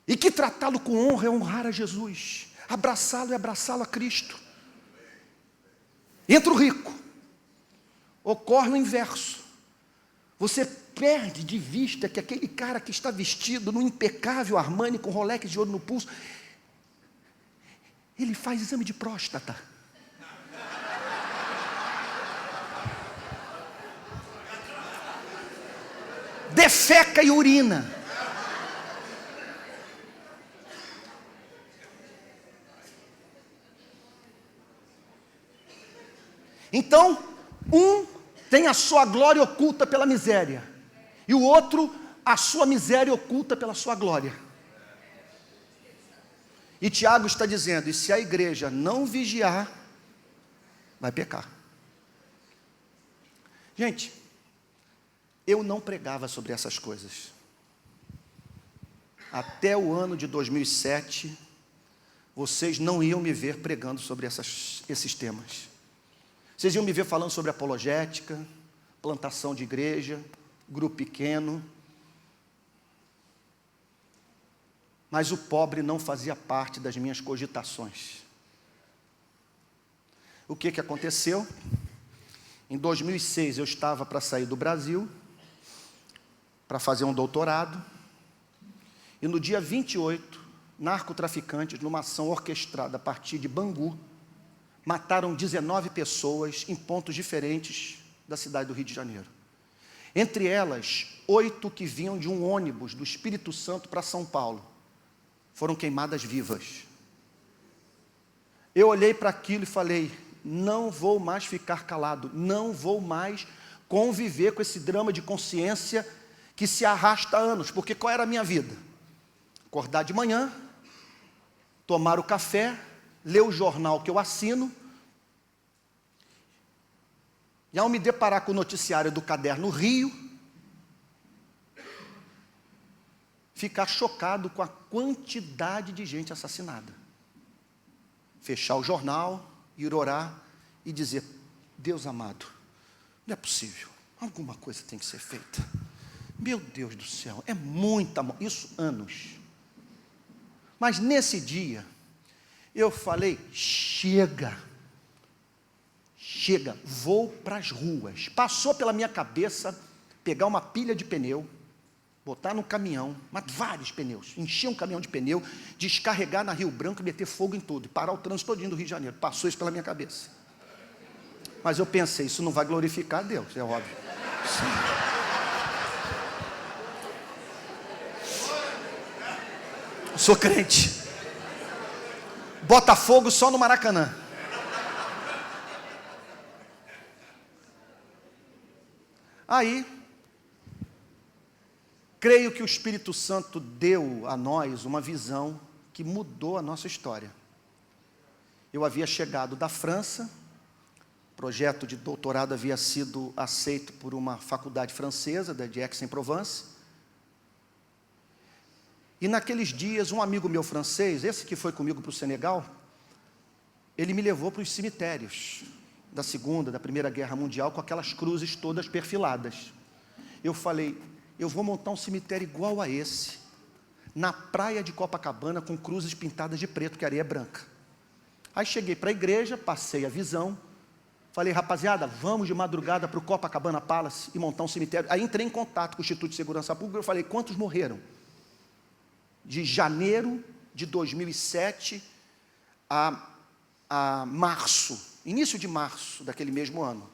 E que tratá-lo com honra é honrar a Jesus. Abraçá-lo é abraçá-lo a Cristo. Entra o rico. Ocorre o inverso. Você perde de vista que aquele cara que está vestido no impecável Armani com Rolex de ouro no pulso, ele faz exame de próstata. Defeca e urina. Então, um tem a sua glória oculta pela miséria, e o outro a sua miséria oculta pela sua glória. E Tiago está dizendo, e se a igreja não vigiar, vai pecar. Gente, eu não pregava sobre essas coisas. Até o ano de 2007, vocês não iam me ver pregando sobre esses temas. Vocês iam me ver falando sobre apologética, plantação de igreja, grupo pequeno. Mas o pobre não fazia parte das minhas cogitações. O que aconteceu? Em 2006 eu estava para sair do Brasil, para fazer um doutorado, e no dia 28, narcotraficantes, numa ação orquestrada a partir de Bangu, mataram 19 pessoas em pontos diferentes da cidade do Rio de Janeiro. Entre elas, 8 que vinham de um ônibus do Espírito Santo para São Paulo. Foram queimadas vivas. Eu olhei para aquilo e falei, não vou mais ficar calado, não vou mais conviver com esse drama de consciência que se arrasta há anos, porque qual era a minha vida? Acordar de manhã, tomar o café, ler o jornal que eu assino, e ao me deparar com o noticiário do Caderno Rio, ficar chocado com a quantidade de gente assassinada. Fechar o jornal, ir orar e dizer, Deus amado, não é possível, alguma coisa tem que ser feita. Meu Deus do céu, é muita morte, isso anos. Mas nesse dia, eu falei, chega, vou para as ruas. Passou pela minha cabeça, pegar uma pilha de pneu, botar no caminhão, mas vários pneus, encher um caminhão de pneu, descarregar na Rio Branco e meter fogo em tudo, e parar o trânsito todinho do Rio de Janeiro. Passou isso pela minha cabeça. Mas eu pensei, isso não vai glorificar a Deus, é óbvio. Eu sou crente. Bota fogo só no Maracanã. Aí, creio que o Espírito Santo deu a nós uma visão que mudou a nossa história. Eu havia chegado da França, o projeto de doutorado havia sido aceito por uma faculdade francesa, de Aix-en-Provence, e naqueles dias, um amigo meu francês, esse que foi comigo para o Senegal, ele me levou para os cemitérios da Segunda, da Primeira Guerra Mundial, com aquelas cruzes todas perfiladas. Eu falei, eu vou montar um cemitério igual a esse, na praia de Copacabana, com cruzes pintadas de preto, que a areia é branca. Aí cheguei para a igreja, passei a visão, falei, rapaziada, vamos de madrugada para o Copacabana Palace e montar um cemitério. Aí entrei em contato com o Instituto de Segurança Pública, eu falei, quantos morreram? De janeiro de 2007 a março, início de março daquele mesmo ano.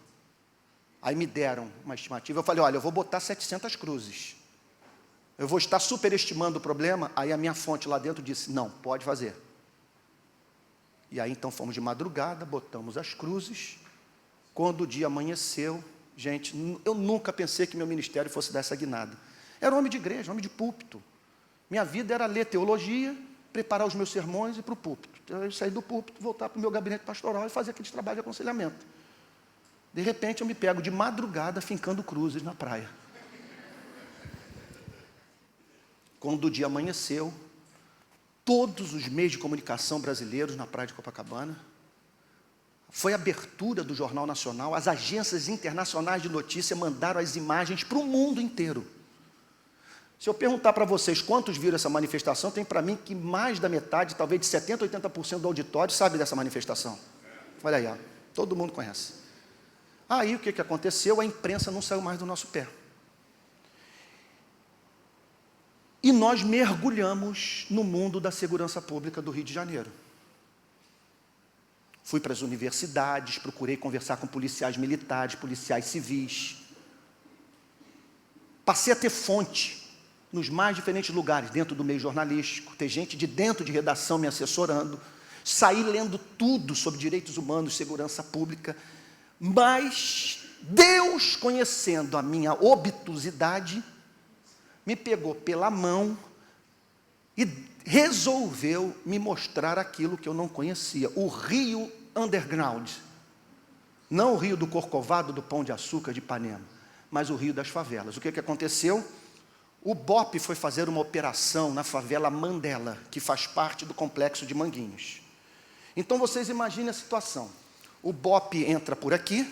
Aí me deram uma estimativa, eu falei, olha, eu vou botar 700 cruzes. Eu vou estar superestimando o problema. Aí a minha fonte lá dentro disse, não, pode fazer. E aí então fomos de madrugada, botamos as cruzes. Quando o dia amanheceu, gente, eu nunca pensei que meu ministério fosse dar essa guinada. Era homem de igreja, homem de púlpito. Minha vida era ler teologia, preparar os meus sermões e ir para o púlpito. Eu saí do púlpito, voltar para o meu gabinete pastoral e fazer aquele trabalho de aconselhamento. De repente eu me pego de madrugada fincando cruzes na praia. Quando o dia amanheceu, todos os meios de comunicação brasileiros na praia de Copacabana, foi a abertura do Jornal Nacional, as agências internacionais de notícia mandaram as imagens para o mundo inteiro. Se eu perguntar para vocês quantos viram essa manifestação, tem para mim que mais da metade, talvez de 70%, 80% do auditório sabe dessa manifestação. Olha aí, ó, todo mundo conhece. Aí o que aconteceu? A imprensa não saiu mais do nosso pé. E nós mergulhamos no mundo da segurança pública do Rio de Janeiro. Fui para as universidades, procurei conversar com policiais militares, policiais civis. Passei a ter fonte nos mais diferentes lugares, dentro do meio jornalístico, ter gente de dentro de redação me assessorando, saí lendo tudo sobre direitos humanos, segurança pública, mas Deus, conhecendo a minha obtusidade, me pegou pela mão e resolveu me mostrar aquilo que eu não conhecia, o Rio Underground. Não o Rio do Corcovado, do Pão de Açúcar, de Ipanema, mas o Rio das favelas. O que aconteceu? O BOPE foi fazer uma operação na favela Mandela, que faz parte do complexo de Manguinhos. Então vocês imaginem a situação. O BOPE entra por aqui,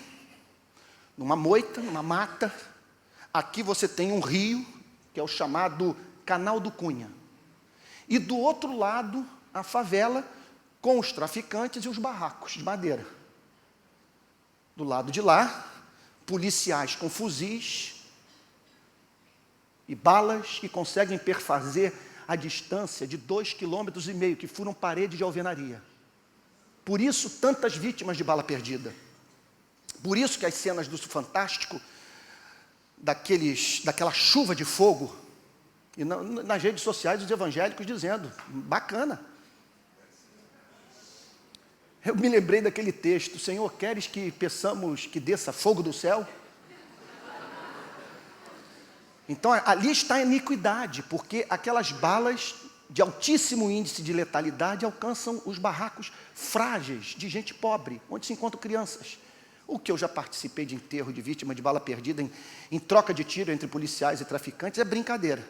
numa moita, numa mata. Aqui você tem um rio, que é o chamado Canal do Cunha. E do outro lado, a favela, com os traficantes e os barracos de madeira. Do lado de lá, policiais com fuzis e balas que conseguem perfazer a distância de 2,5 km, que furam parede de alvenaria. Por isso, tantas vítimas de bala perdida. Por isso que as cenas do Fantástico, daquela chuva de fogo, e nas redes sociais os evangélicos dizendo, bacana. Eu me lembrei daquele texto, Senhor, queres que peçamos que desça fogo do céu? Então, ali está a iniquidade, porque aquelas balas de altíssimo índice de letalidade alcançam os barracos frágeis de gente pobre, onde se encontram crianças. O que eu já participei de enterro de vítima de bala perdida em troca de tiro entre policiais e traficantes é brincadeira.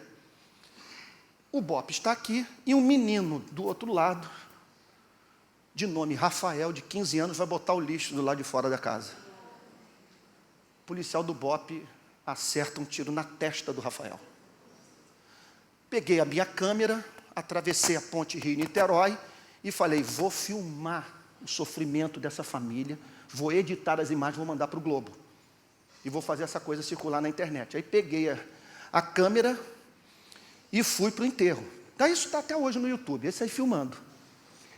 O BOPE está aqui e um menino do outro lado, de nome Rafael, de 15 anos, vai botar o lixo do lado de fora da casa. O policial do BOPE acerta um tiro na testa do Rafael. Peguei a minha câmera, atravessei a ponte Rio-Niterói e falei, vou filmar o sofrimento dessa família, vou editar as imagens, vou mandar para o Globo. E vou fazer essa coisa circular na internet. Aí peguei a câmera e fui para o enterro. Então, isso está até hoje no YouTube, esse aí filmando.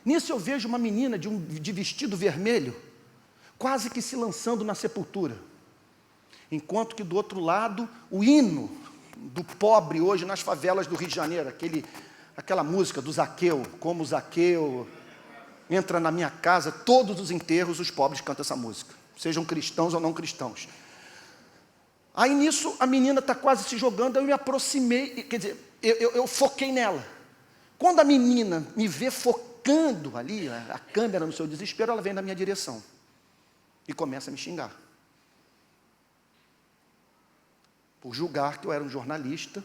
Nisso eu vejo uma menina de vestido vermelho, quase que se lançando na sepultura. Enquanto que do outro lado, o hino do pobre hoje nas favelas do Rio de Janeiro, aquela música do Zaqueu, como Zaqueu entra na minha casa, todos os enterros os pobres cantam essa música, sejam cristãos ou não cristãos. Aí nisso a menina está quase se jogando, eu me aproximei, quer dizer, eu foquei nela. Quando a menina me vê focando ali, a câmera no seu desespero, ela vem na minha direção e começa a me xingar. Por julgar que eu era um jornalista,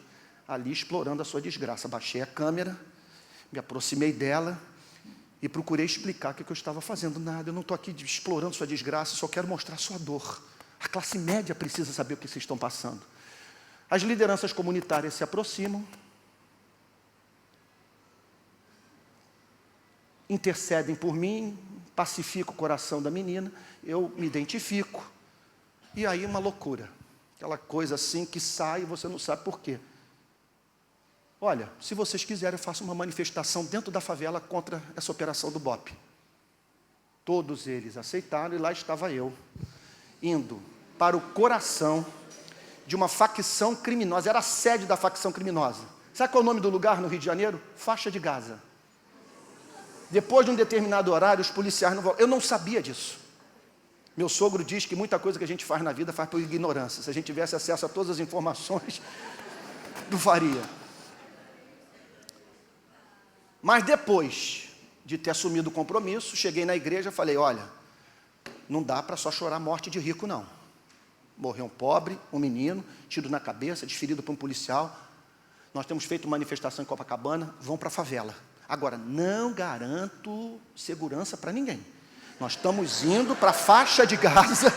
ali explorando a sua desgraça. Baixei a câmera, me aproximei dela e procurei explicar o que eu estava fazendo. Nada, eu não estou aqui explorando sua desgraça, só quero mostrar sua dor. A classe média precisa saber o que vocês estão passando. As lideranças comunitárias se aproximam, intercedem por mim, pacifico o coração da menina, eu me identifico, e aí uma loucura. Aquela coisa assim que sai e você não sabe por quê. Olha, se vocês quiserem, eu faço uma manifestação dentro da favela contra essa operação do BOPE. Todos eles aceitaram e lá estava eu, indo para o coração de uma facção criminosa. Era a sede da facção criminosa. Sabe qual é o nome do lugar no Rio de Janeiro? Faixa de Gaza. Depois de um determinado horário, os policiais não vão. Eu não sabia disso. Meu sogro diz que muita coisa que a gente faz na vida faz por ignorância. Se a gente tivesse acesso a todas as informações, não faria. Mas depois de ter assumido o compromisso, cheguei na igreja e falei, olha, não dá para só chorar morte de rico, não. Morreu um pobre, um menino, tiro na cabeça, desferido por um policial. Nós temos feito uma manifestação em Copacabana, vão para a favela. Agora, não garanto segurança para ninguém. Nós estamos indo para a faixa de Gaza.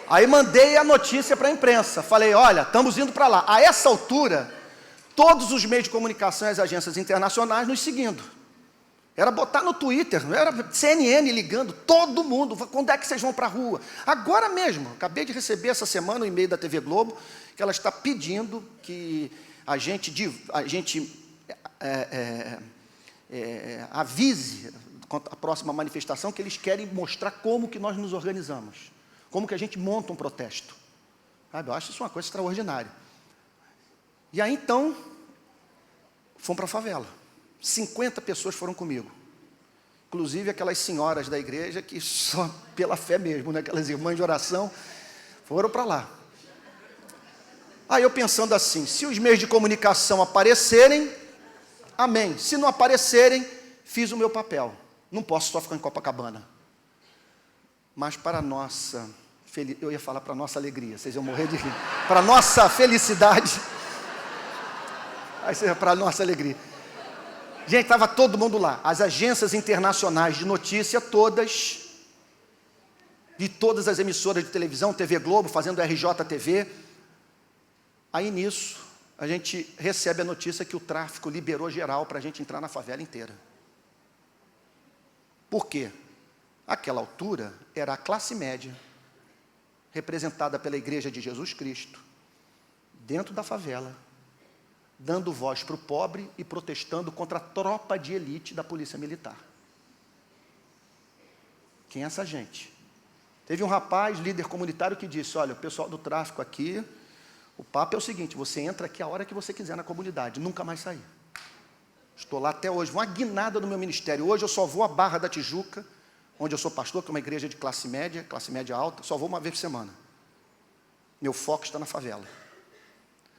Aí mandei a notícia para a imprensa. Falei, olha, estamos indo para lá. A essa altura, todos os meios de comunicação e as agências internacionais nos seguindo. Era botar no Twitter, era CNN ligando, todo mundo. Quando é que vocês vão para a rua? Agora mesmo, acabei de receber essa semana um e-mail da TV Globo, que ela está pedindo que a gente avise a próxima manifestação, que eles querem mostrar como que nós nos organizamos, como que a gente monta um protesto. Sabe? Eu acho isso uma coisa extraordinária. E aí então, fomos para a favela. 50 pessoas foram comigo. Inclusive aquelas senhoras da igreja que só pela fé mesmo, né? Aquelas irmãs de oração, foram para lá. Aí eu pensando assim, se os meios de comunicação aparecerem, amém. Se não aparecerem, fiz o meu papel. Não posso só ficar em Copacabana. Mas para nossa, eu ia falar para nossa alegria, vocês iam morrer de rir. Para nossa felicidade, para nossa alegria. Gente, estava todo mundo lá. As agências internacionais de notícia todas, de todas as emissoras de televisão, TV Globo, fazendo RJTV. Aí nisso, a gente recebe a notícia que o tráfico liberou geral para a gente entrar na favela inteira. Por quê? Àquela altura, era a classe média, representada pela Igreja de Jesus Cristo, dentro da favela, dando voz para o pobre e protestando contra a tropa de elite da polícia militar. Quem é essa gente? Teve um rapaz, líder comunitário, que disse, olha, o pessoal do tráfico aqui, o papo é o seguinte, você entra aqui a hora que você quiser na comunidade, nunca mais sair. Estou lá até hoje, uma guinada do meu ministério. Hoje eu só vou à Barra da Tijuca, onde eu sou pastor, que é uma igreja de classe média alta, só vou uma vez por semana. Meu foco está na favela.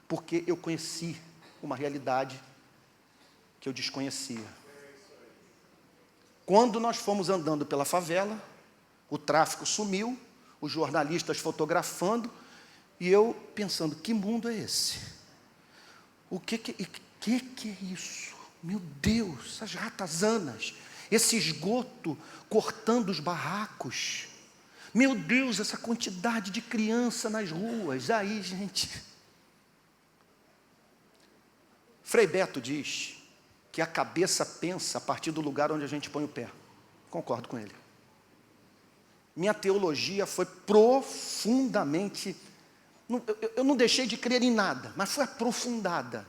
Porque eu conheci uma realidade que eu desconhecia. Quando nós fomos andando pela favela, o tráfico sumiu, os jornalistas fotografando, e eu pensando, que mundo é esse? O que é isso? Meu Deus, essas ratazanas, esse esgoto cortando os barracos. Meu Deus, essa quantidade de criança nas ruas. Aí, gente. Frei Beto diz que a cabeça pensa a partir do lugar onde a gente põe o pé. Concordo com ele. Minha teologia foi profundamente... Eu não deixei de crer em nada, mas foi aprofundada.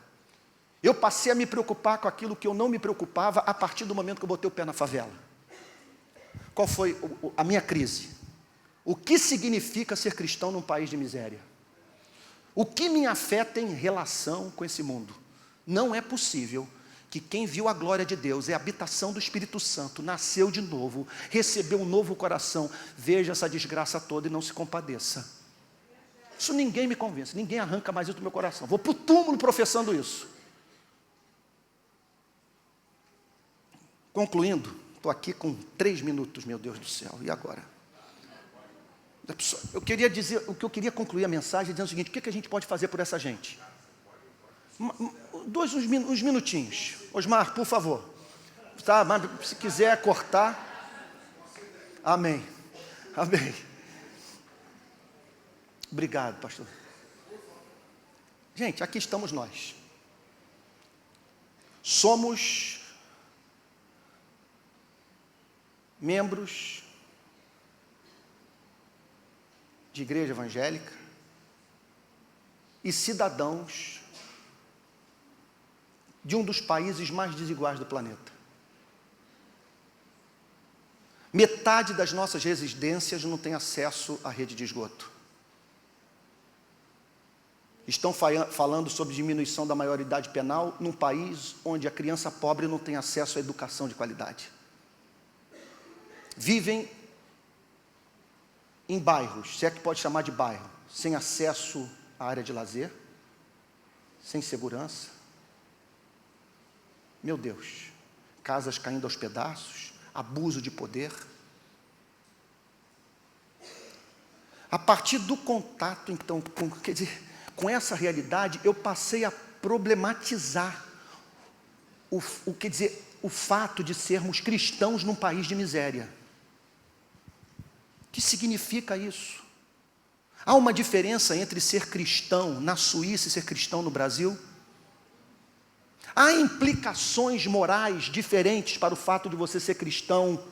Eu passei a me preocupar com aquilo que eu não me preocupava a partir do momento que eu botei o pé na favela. Qual foi a minha crise? O que significa ser cristão num país de miséria? O que me afeta em relação com esse mundo? Não é possível que quem viu a glória de Deus, é a habitação do Espírito Santo, nasceu de novo, recebeu um novo coração, veja essa desgraça toda e não se compadeça. Isso ninguém me convence, ninguém arranca mais isso do meu coração. Vou para o túmulo professando isso. Concluindo, estou aqui com 3 minutos, meu Deus do céu, e agora? Eu queria dizer, o que eu queria concluir a mensagem dizendo o seguinte, o que a gente pode fazer por essa gente? Uns minutinhos. Osmar, por favor. Tá, mas se quiser cortar. Amém. Amém. Obrigado, pastor. Gente, aqui estamos nós. Somos membros de igreja evangélica e cidadãos de um dos países mais desiguais do planeta. Metade das nossas residências não tem acesso à rede de esgoto. Estão falando sobre diminuição da maioridade penal num país onde a criança pobre não tem acesso à educação de qualidade. Vivem em bairros, se é que pode chamar de bairro, sem acesso à área de lazer, sem segurança. Meu Deus, casas caindo aos pedaços, abuso de poder. A partir do contato, então, com essa realidade, eu passei a problematizar o fato de sermos cristãos num país de miséria. O que significa isso? Há uma diferença entre ser cristão na Suíça e ser cristão no Brasil? Há implicações morais diferentes para o fato de você ser cristão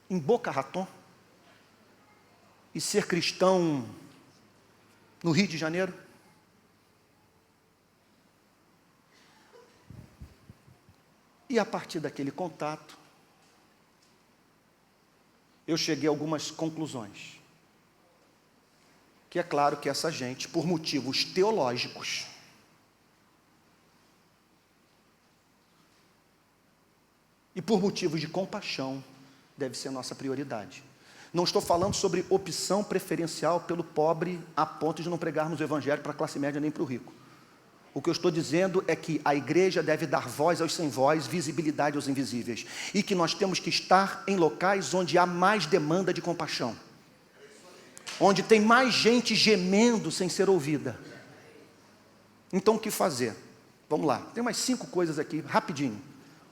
em Boca Raton e ser cristão no Rio de Janeiro? E a partir daquele contato, eu cheguei a algumas conclusões. Que é claro que essa gente, por motivos teológicos, e por motivos de compaixão, deve ser nossa prioridade. Não estou falando sobre opção preferencial pelo pobre a ponto de não pregarmos o evangelho para a classe média nem para o rico. O que eu estou dizendo é que a igreja deve dar voz aos sem voz, visibilidade aos invisíveis. E que nós temos que estar em locais onde há mais demanda de compaixão. Onde tem mais gente gemendo sem ser ouvida. Então o que fazer? Vamos lá, tem umas 5 coisas aqui, rapidinho.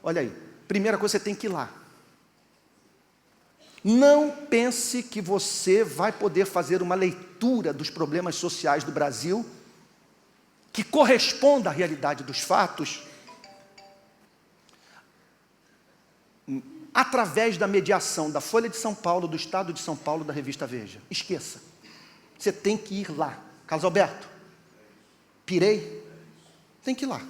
Olha aí, primeira coisa, você tem que ir lá. Não pense que você vai poder fazer uma leitura dos problemas sociais do Brasil que corresponda à realidade dos fatos através da mediação da Folha de São Paulo, do Estado de São Paulo, da revista Veja. Esqueça. Você tem que ir lá. Carlos Alberto, pirei? Tem que ir lá.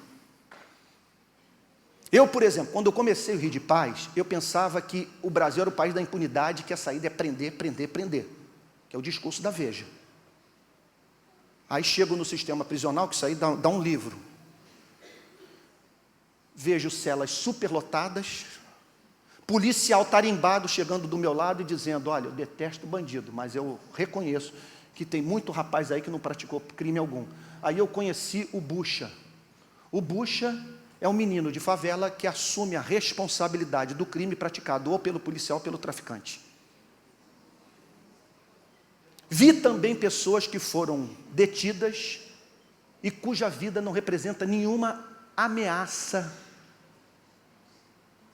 Eu, por exemplo, quando eu comecei o Rio de Paz, eu pensava que o Brasil era o país da impunidade, que a saída é prender, prender, prender, que é o discurso da Veja. Aí chego no sistema prisional, que isso aí dá um livro. Vejo celas superlotadas, policial tarimbado chegando do meu lado e dizendo, olha, eu detesto bandido, mas eu reconheço que tem muito rapaz aí que não praticou crime algum. Aí eu conheci o Bucha. O Bucha é um menino de favela que assume a responsabilidade do crime praticado ou pelo policial ou pelo traficante. Vi também pessoas que foram detidas e cuja vida não representa nenhuma ameaça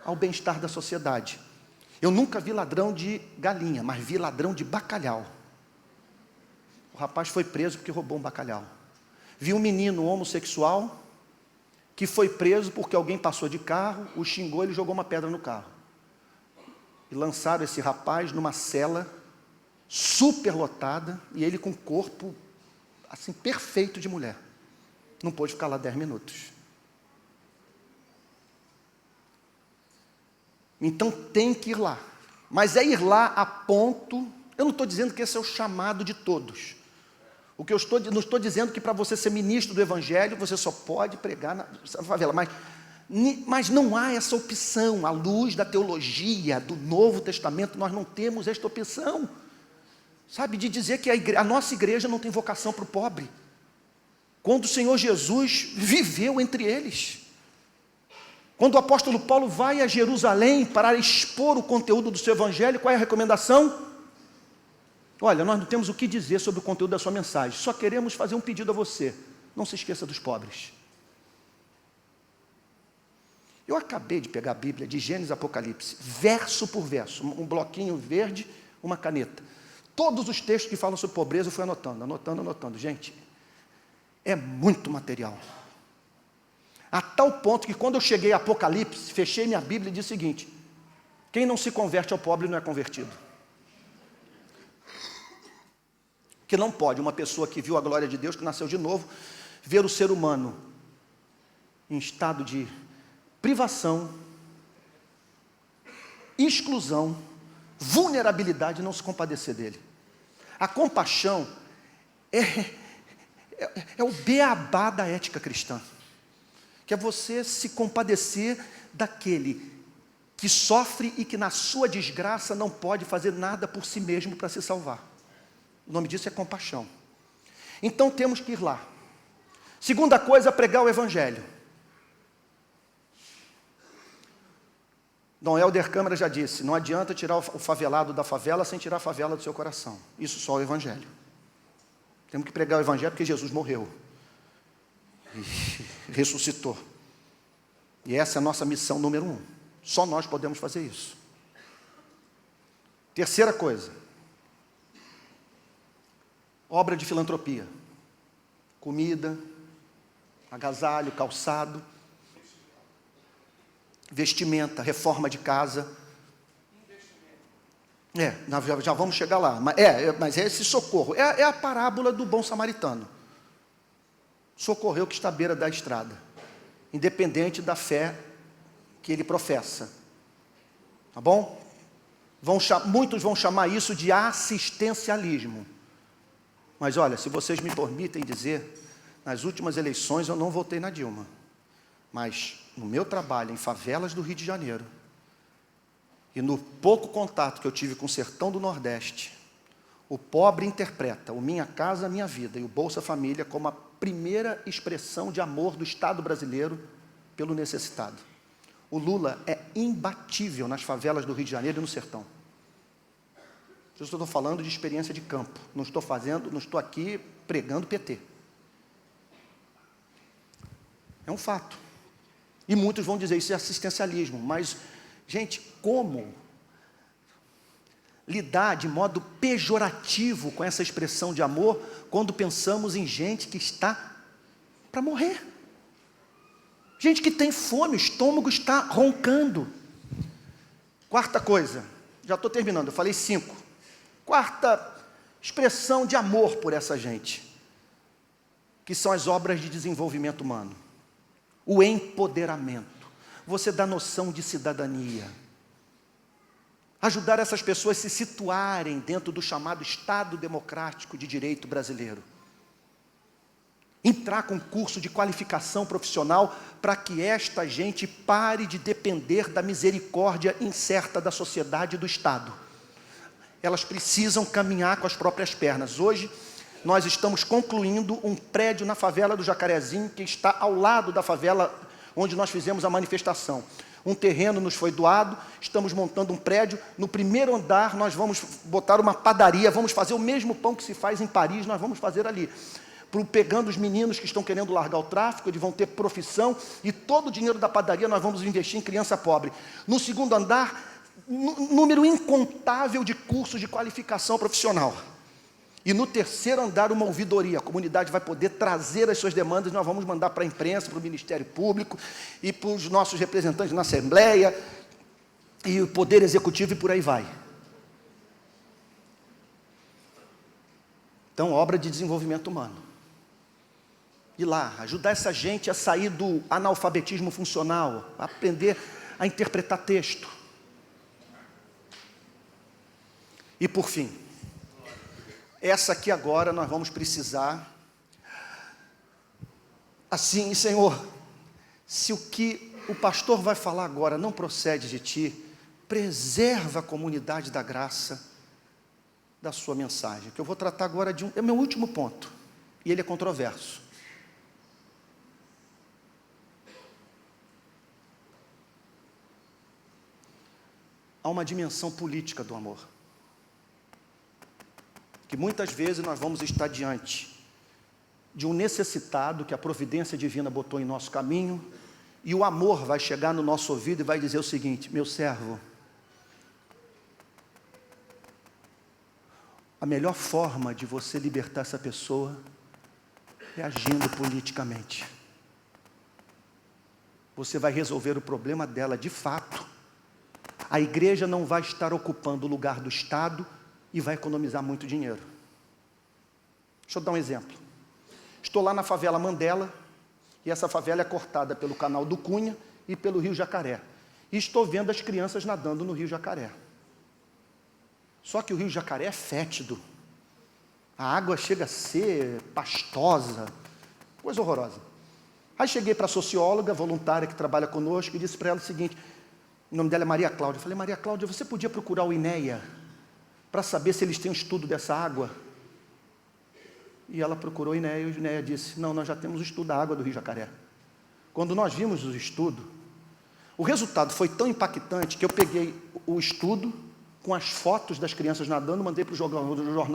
ao bem-estar da sociedade. Eu nunca vi ladrão de galinha, mas vi ladrão de bacalhau. O rapaz foi preso porque roubou um bacalhau. Vi um menino homossexual que foi preso porque alguém passou de carro, o xingou e ele jogou uma pedra no carro. E lançaram esse rapaz numa cela superlotada e ele com o corpo assim perfeito de mulher. Não pôde ficar lá 10 minutos. Então tem que ir lá. Mas é ir lá a ponto... Eu não estou dizendo que esse é o chamado de todos. Não estou dizendo que para você ser ministro do Evangelho, você só pode pregar na favela. Mas não há essa opção. À luz da teologia, do Novo Testamento, nós não temos esta opção. Sabe, de dizer que a nossa igreja não tem vocação para o pobre. Quando o Senhor Jesus viveu entre eles. Quando o apóstolo Paulo vai a Jerusalém para expor o conteúdo do seu evangelho, qual é a recomendação? Olha, nós não temos o que dizer sobre o conteúdo da sua mensagem, só queremos fazer um pedido a você, não se esqueça dos pobres. Eu acabei de pegar a Bíblia de Gênesis e Apocalipse, verso por verso, um bloquinho verde, uma caneta. Todos os textos que falam sobre pobreza eu fui anotando. Gente, é muito material. A tal ponto que quando eu cheguei a Apocalipse, fechei minha Bíblia e disse o seguinte: quem não se converte ao pobre não é convertido. Que não pode uma pessoa que viu a glória de Deus, que nasceu de novo, ver o ser humano em estado de privação, exclusão, vulnerabilidade e não se compadecer dele. A compaixão é o beabá da ética cristã. Que é você se compadecer daquele que sofre e que na sua desgraça não pode fazer nada por si mesmo para se salvar. O nome disso é compaixão. Então temos que ir lá. Segunda coisa, pregar o evangelho. Dom Helder Câmara já disse, não adianta tirar o favelado da favela sem tirar a favela do seu coração. Isso só é o evangelho. Temos que pregar o evangelho porque Jesus morreu. E ressuscitou. E essa é a nossa missão número 1. Só nós podemos fazer isso. Terceira coisa. Obra de filantropia. Comida, agasalho, calçado, vestimenta, reforma de casa. Já vamos chegar lá. Mas é esse socorro. É a parábola do bom samaritano. Socorreu o que está à beira da estrada, independente da fé que ele professa. Tá bom? Muitos vão chamar isso de assistencialismo. Mas olha, se vocês me permitem dizer, nas últimas eleições eu não votei na Dilma. Mas no meu trabalho em favelas do Rio de Janeiro, e no pouco contato que eu tive com o sertão do Nordeste, o pobre interpreta o Minha Casa Minha Vida e o Bolsa Família como a primeira expressão de amor do Estado brasileiro pelo necessitado. O Lula é imbatível nas favelas do Rio de Janeiro e no sertão. Eu estou falando de experiência de campo. Não estou aqui pregando PT. É um fato. E muitos vão dizer isso é assistencialismo. Mas, gente, como lidar de modo pejorativo com essa expressão de amor quando pensamos em gente que está para morrer? Gente que tem fome, o estômago está roncando. Quarta coisa, já estou terminando, eu falei 5. Quarta expressão de amor por essa gente, que são as obras de desenvolvimento humano. O empoderamento. Você dá noção de cidadania. Ajudar essas pessoas a se situarem dentro do chamado Estado Democrático de Direito brasileiro. Entrar com curso de qualificação profissional para que esta gente pare de depender da misericórdia incerta da sociedade e do Estado. Elas precisam caminhar com as próprias pernas. Hoje, nós estamos concluindo um prédio na favela do Jacarezinho, que está ao lado da favela onde nós fizemos a manifestação. Um terreno nos foi doado, estamos montando um prédio. No primeiro andar, nós vamos botar uma padaria, vamos fazer o mesmo pão que se faz em Paris, nós vamos fazer ali. Pegando os meninos que estão querendo largar o tráfico, eles vão ter profissão, e todo o dinheiro da padaria nós vamos investir em criança pobre. No segundo andar, número incontável de cursos de qualificação profissional. E no terceiro andar, uma ouvidoria. A comunidade vai poder trazer as suas demandas, nós vamos mandar para a imprensa, para o Ministério Público, e para os nossos representantes na Assembleia, e o Poder Executivo, e por aí vai. Então, obra de desenvolvimento humano. Ir lá, ajudar essa gente a sair do analfabetismo funcional, a aprender a interpretar texto. E por fim, essa aqui agora nós vamos precisar, assim, Senhor, se o que o pastor vai falar agora não procede de Ti, preserva a comunidade da graça da sua mensagem, que eu vou tratar agora é meu último ponto, e ele é controverso. Há uma dimensão política do amor, que muitas vezes nós vamos estar diante de um necessitado que a providência divina botou em nosso caminho, e o amor vai chegar no nosso ouvido e vai dizer o seguinte: meu servo, a melhor forma de você libertar essa pessoa é agindo politicamente. Você vai resolver o problema dela de fato. A igreja não vai estar ocupando o lugar do Estado e vai economizar muito dinheiro. Deixa eu dar um exemplo. Estou lá na favela Mandela, e essa favela é cortada pelo canal do Cunha e pelo Rio Jacaré. E estou vendo as crianças nadando no Rio Jacaré. Só que o Rio Jacaré é fétido. A água chega a ser pastosa, coisa horrorosa. Aí cheguei para a socióloga voluntária que trabalha conosco e disse para ela o seguinte, o nome dela é Maria Cláudia. Eu falei: Maria Cláudia, você podia procurar o INEA para saber se eles têm um estudo dessa água? E ela procurou o INEA, e o INEA disse: não, nós já temos o estudo da água do Rio Jacaré. Quando nós vimos o estudo, o resultado foi tão impactante que eu peguei o estudo com as fotos das crianças nadando, mandei para o jornal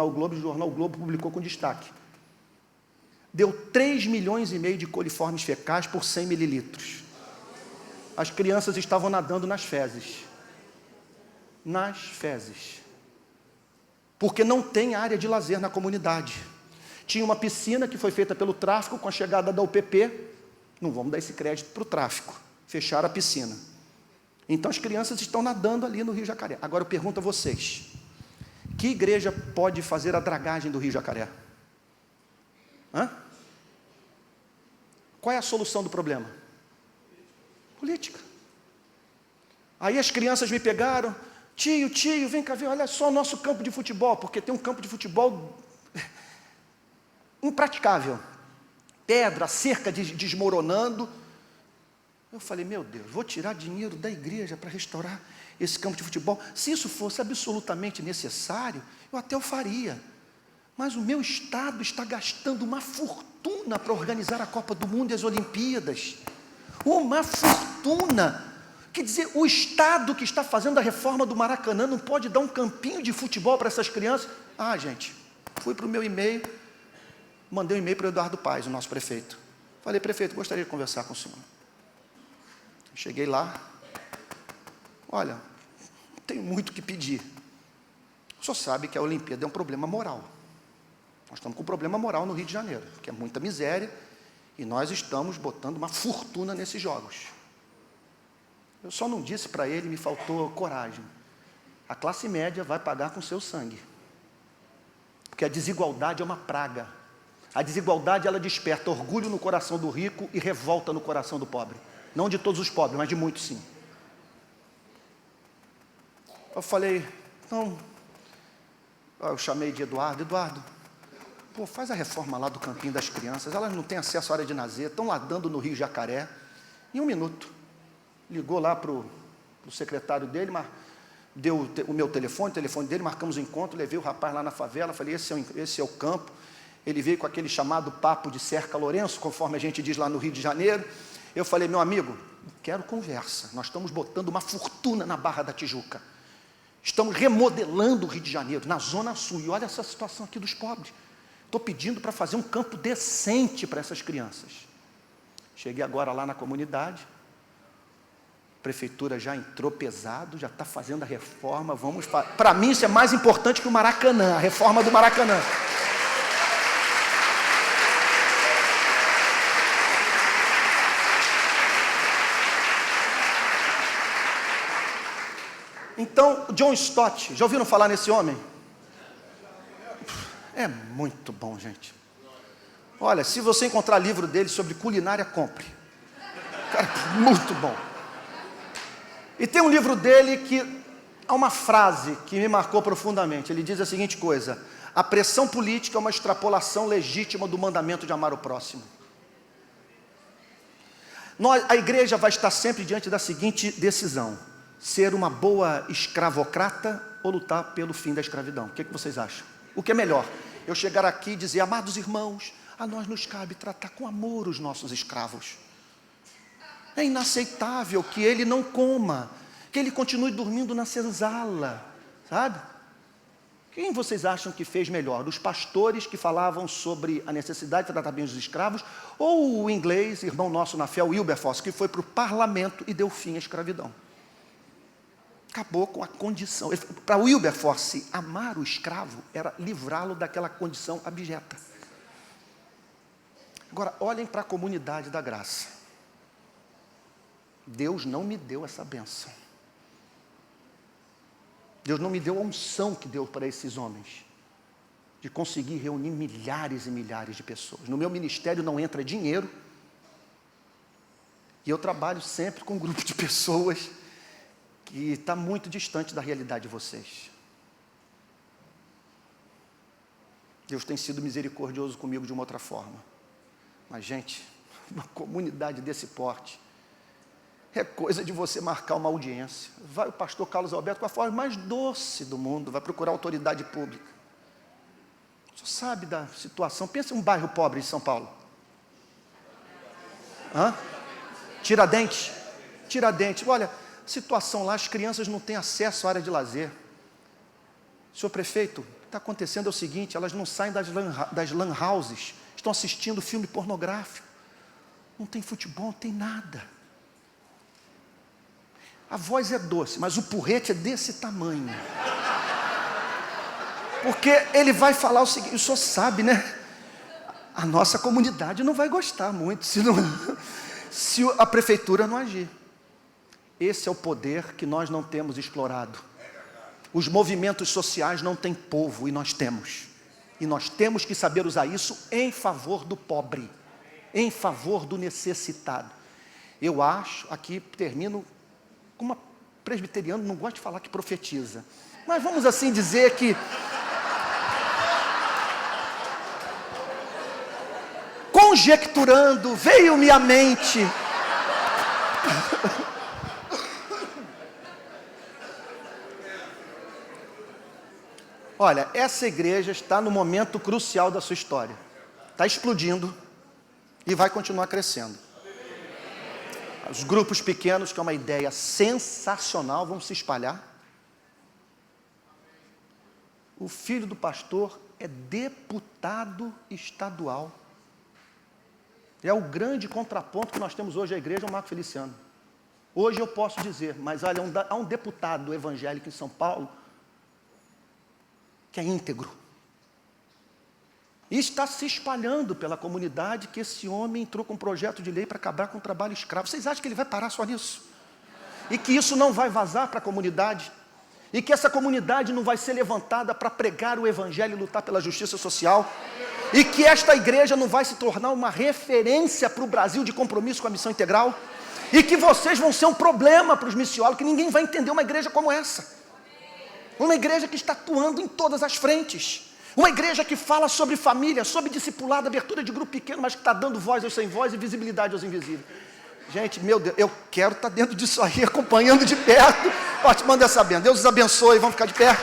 o Globo, e o jornal o Globo publicou com destaque. Deu 3,5 milhões de coliformes fecais por 100 mililitros. As crianças estavam nadando nas fezes. Nas fezes. Porque não tem área de lazer na comunidade. Tinha uma piscina que foi feita pelo tráfico com a chegada da UPP. Não vamos dar esse crédito para o tráfico. Fecharam a piscina. Então as crianças estão nadando ali no Rio Jacaré. Agora eu pergunto a vocês: que igreja pode fazer a dragagem do Rio Jacaré? Qual é a solução do problema? Política. Aí as crianças me pegaram: tio, vem cá ver, olha só o nosso campo de futebol, porque tem um campo de futebol impraticável, pedra, cerca desmoronando. Eu falei: meu Deus, vou tirar dinheiro da igreja para restaurar esse campo de futebol? Se isso fosse absolutamente necessário, eu até o faria, mas o meu Estado está gastando uma fortuna para organizar a Copa do Mundo e as Olimpíadas. Uma fortuna. Quer dizer, o Estado que está fazendo a reforma do Maracanã não pode dar um campinho de futebol para essas crianças? Gente, fui para o meu e-mail, mandei um e-mail para o Eduardo Paes, o nosso prefeito. Falei: prefeito, gostaria de conversar com o senhor. Cheguei lá: olha, não tenho muito o que pedir. O senhor sabe que a Olimpíada é um problema moral. Nós estamos com um problema moral no Rio de Janeiro, que é muita miséria, e nós estamos botando uma fortuna nesses jogos. Eu só não disse para ele, me faltou coragem. A classe média vai pagar com seu sangue. Porque a desigualdade é uma praga. A desigualdade, ela desperta orgulho no coração do rico e revolta no coração do pobre. Não de todos os pobres, mas de muitos sim. Eu falei, então, eu chamei de Eduardo, pô, faz a reforma lá do Campinho das Crianças, elas não têm acesso à área de lazer, estão lá dando no Rio Jacaré. Em 1 minuto, ligou lá para o secretário dele, deu o meu telefone, o telefone dele, marcamos o encontro, levei o rapaz lá na favela, falei, esse é o campo. Ele veio com aquele chamado papo de Cerca Lourenço, conforme a gente diz lá no Rio de Janeiro. Eu falei, meu amigo, quero conversa, nós estamos botando uma fortuna na Barra da Tijuca. Estamos remodelando o Rio de Janeiro, na Zona Sul, e olha essa situação aqui dos pobres. Estou pedindo para fazer um campo decente para essas crianças. Cheguei agora lá na comunidade, a prefeitura já entrou pesado, já está fazendo a reforma, para mim isso é mais importante que o Maracanã, a reforma do Maracanã. Então, John Stott, já ouviram falar nesse homem? É muito bom, gente. Olha, se você encontrar livro dele sobre culinária, compre. Cara, muito bom. E tem um livro dele que há uma frase que me marcou profundamente. Ele diz a seguinte coisa: a pressão política é uma extrapolação legítima do mandamento de amar o próximo. A igreja vai estar sempre diante da seguinte decisão: ser uma boa escravocrata ou lutar pelo fim da escravidão. O que vocês acham? O que é melhor? Eu chegar aqui e dizer, amados irmãos, a nós nos cabe tratar com amor os nossos escravos. É inaceitável que ele não coma, que ele continue dormindo na senzala, sabe? Quem vocês acham que fez melhor? Os pastores que falavam sobre a necessidade de tratar bem os escravos, ou o inglês, irmão nosso na fé, o Wilberforce, que foi para o parlamento e deu fim à escravidão? Acabou com a condição. Para Wilberforce, amar o escravo era livrá-lo daquela condição abjeta. Agora, olhem para a comunidade da graça. Deus não me deu essa bênção. Deus não me deu a unção que deu para esses homens, de conseguir reunir milhares e milhares de pessoas. No meu ministério não entra dinheiro, e eu trabalho sempre com um grupo de pessoas que está muito distante da realidade de vocês. Deus tem sido misericordioso comigo de uma outra forma. Mas, gente, uma comunidade desse porte é coisa de você marcar uma audiência. Vai o pastor Carlos Alberto com a forma mais doce do mundo, vai procurar autoridade pública. Você sabe da situação. Pensa em um bairro pobre de São Paulo. Tiradentes. Olha, situação lá, as crianças não têm acesso à área de lazer. Senhor prefeito, o que está acontecendo é o seguinte: elas não saem das lan houses, estão assistindo filme pornográfico, não tem futebol, não tem nada. A voz é doce, mas o porrete é desse tamanho. Porque ele vai falar o seguinte, o senhor sabe, né? A nossa comunidade não vai gostar muito se a prefeitura não agir. Esse é o poder que nós não temos explorado. Os movimentos sociais não têm povo e nós temos. E nós temos que saber usar isso em favor do pobre, em favor do necessitado. Eu acho, aqui termino, como presbiteriano não gosta de falar que profetiza, mas vamos assim dizer que conjecturando, veio-me à mente olha, essa igreja está no momento crucial da sua história, está explodindo e vai continuar crescendo. Os grupos pequenos, que é uma ideia sensacional, vão se espalhar. O filho do pastor é deputado estadual. É o grande contraponto que nós temos hoje à igreja, o Marco Feliciano. Hoje eu posso dizer, mas olha, há um deputado evangélico em São Paulo que é íntegro. E está se espalhando pela comunidade que esse homem entrou com um projeto de lei para acabar com o trabalho escravo. Vocês acham que ele vai parar só nisso? E que isso não vai vazar para a comunidade? e que essa comunidade não vai ser levantada para pregar o evangelho e lutar pela justiça social, e que esta igreja não vai se tornar uma referência para o Brasil de compromisso com a missão integral, e que vocês vão ser um problema para os missiólogos, que ninguém vai entender uma igreja como essa. Uma igreja que está atuando em todas as frentes. Uma igreja que fala sobre família, sobre discipulado, abertura de grupo pequeno, mas que está dando voz aos sem voz e visibilidade aos invisíveis. Gente, meu Deus, eu quero estar dentro disso aí, acompanhando de perto. Ó, te mando essa benção. Deus os abençoe, vamos ficar de pé.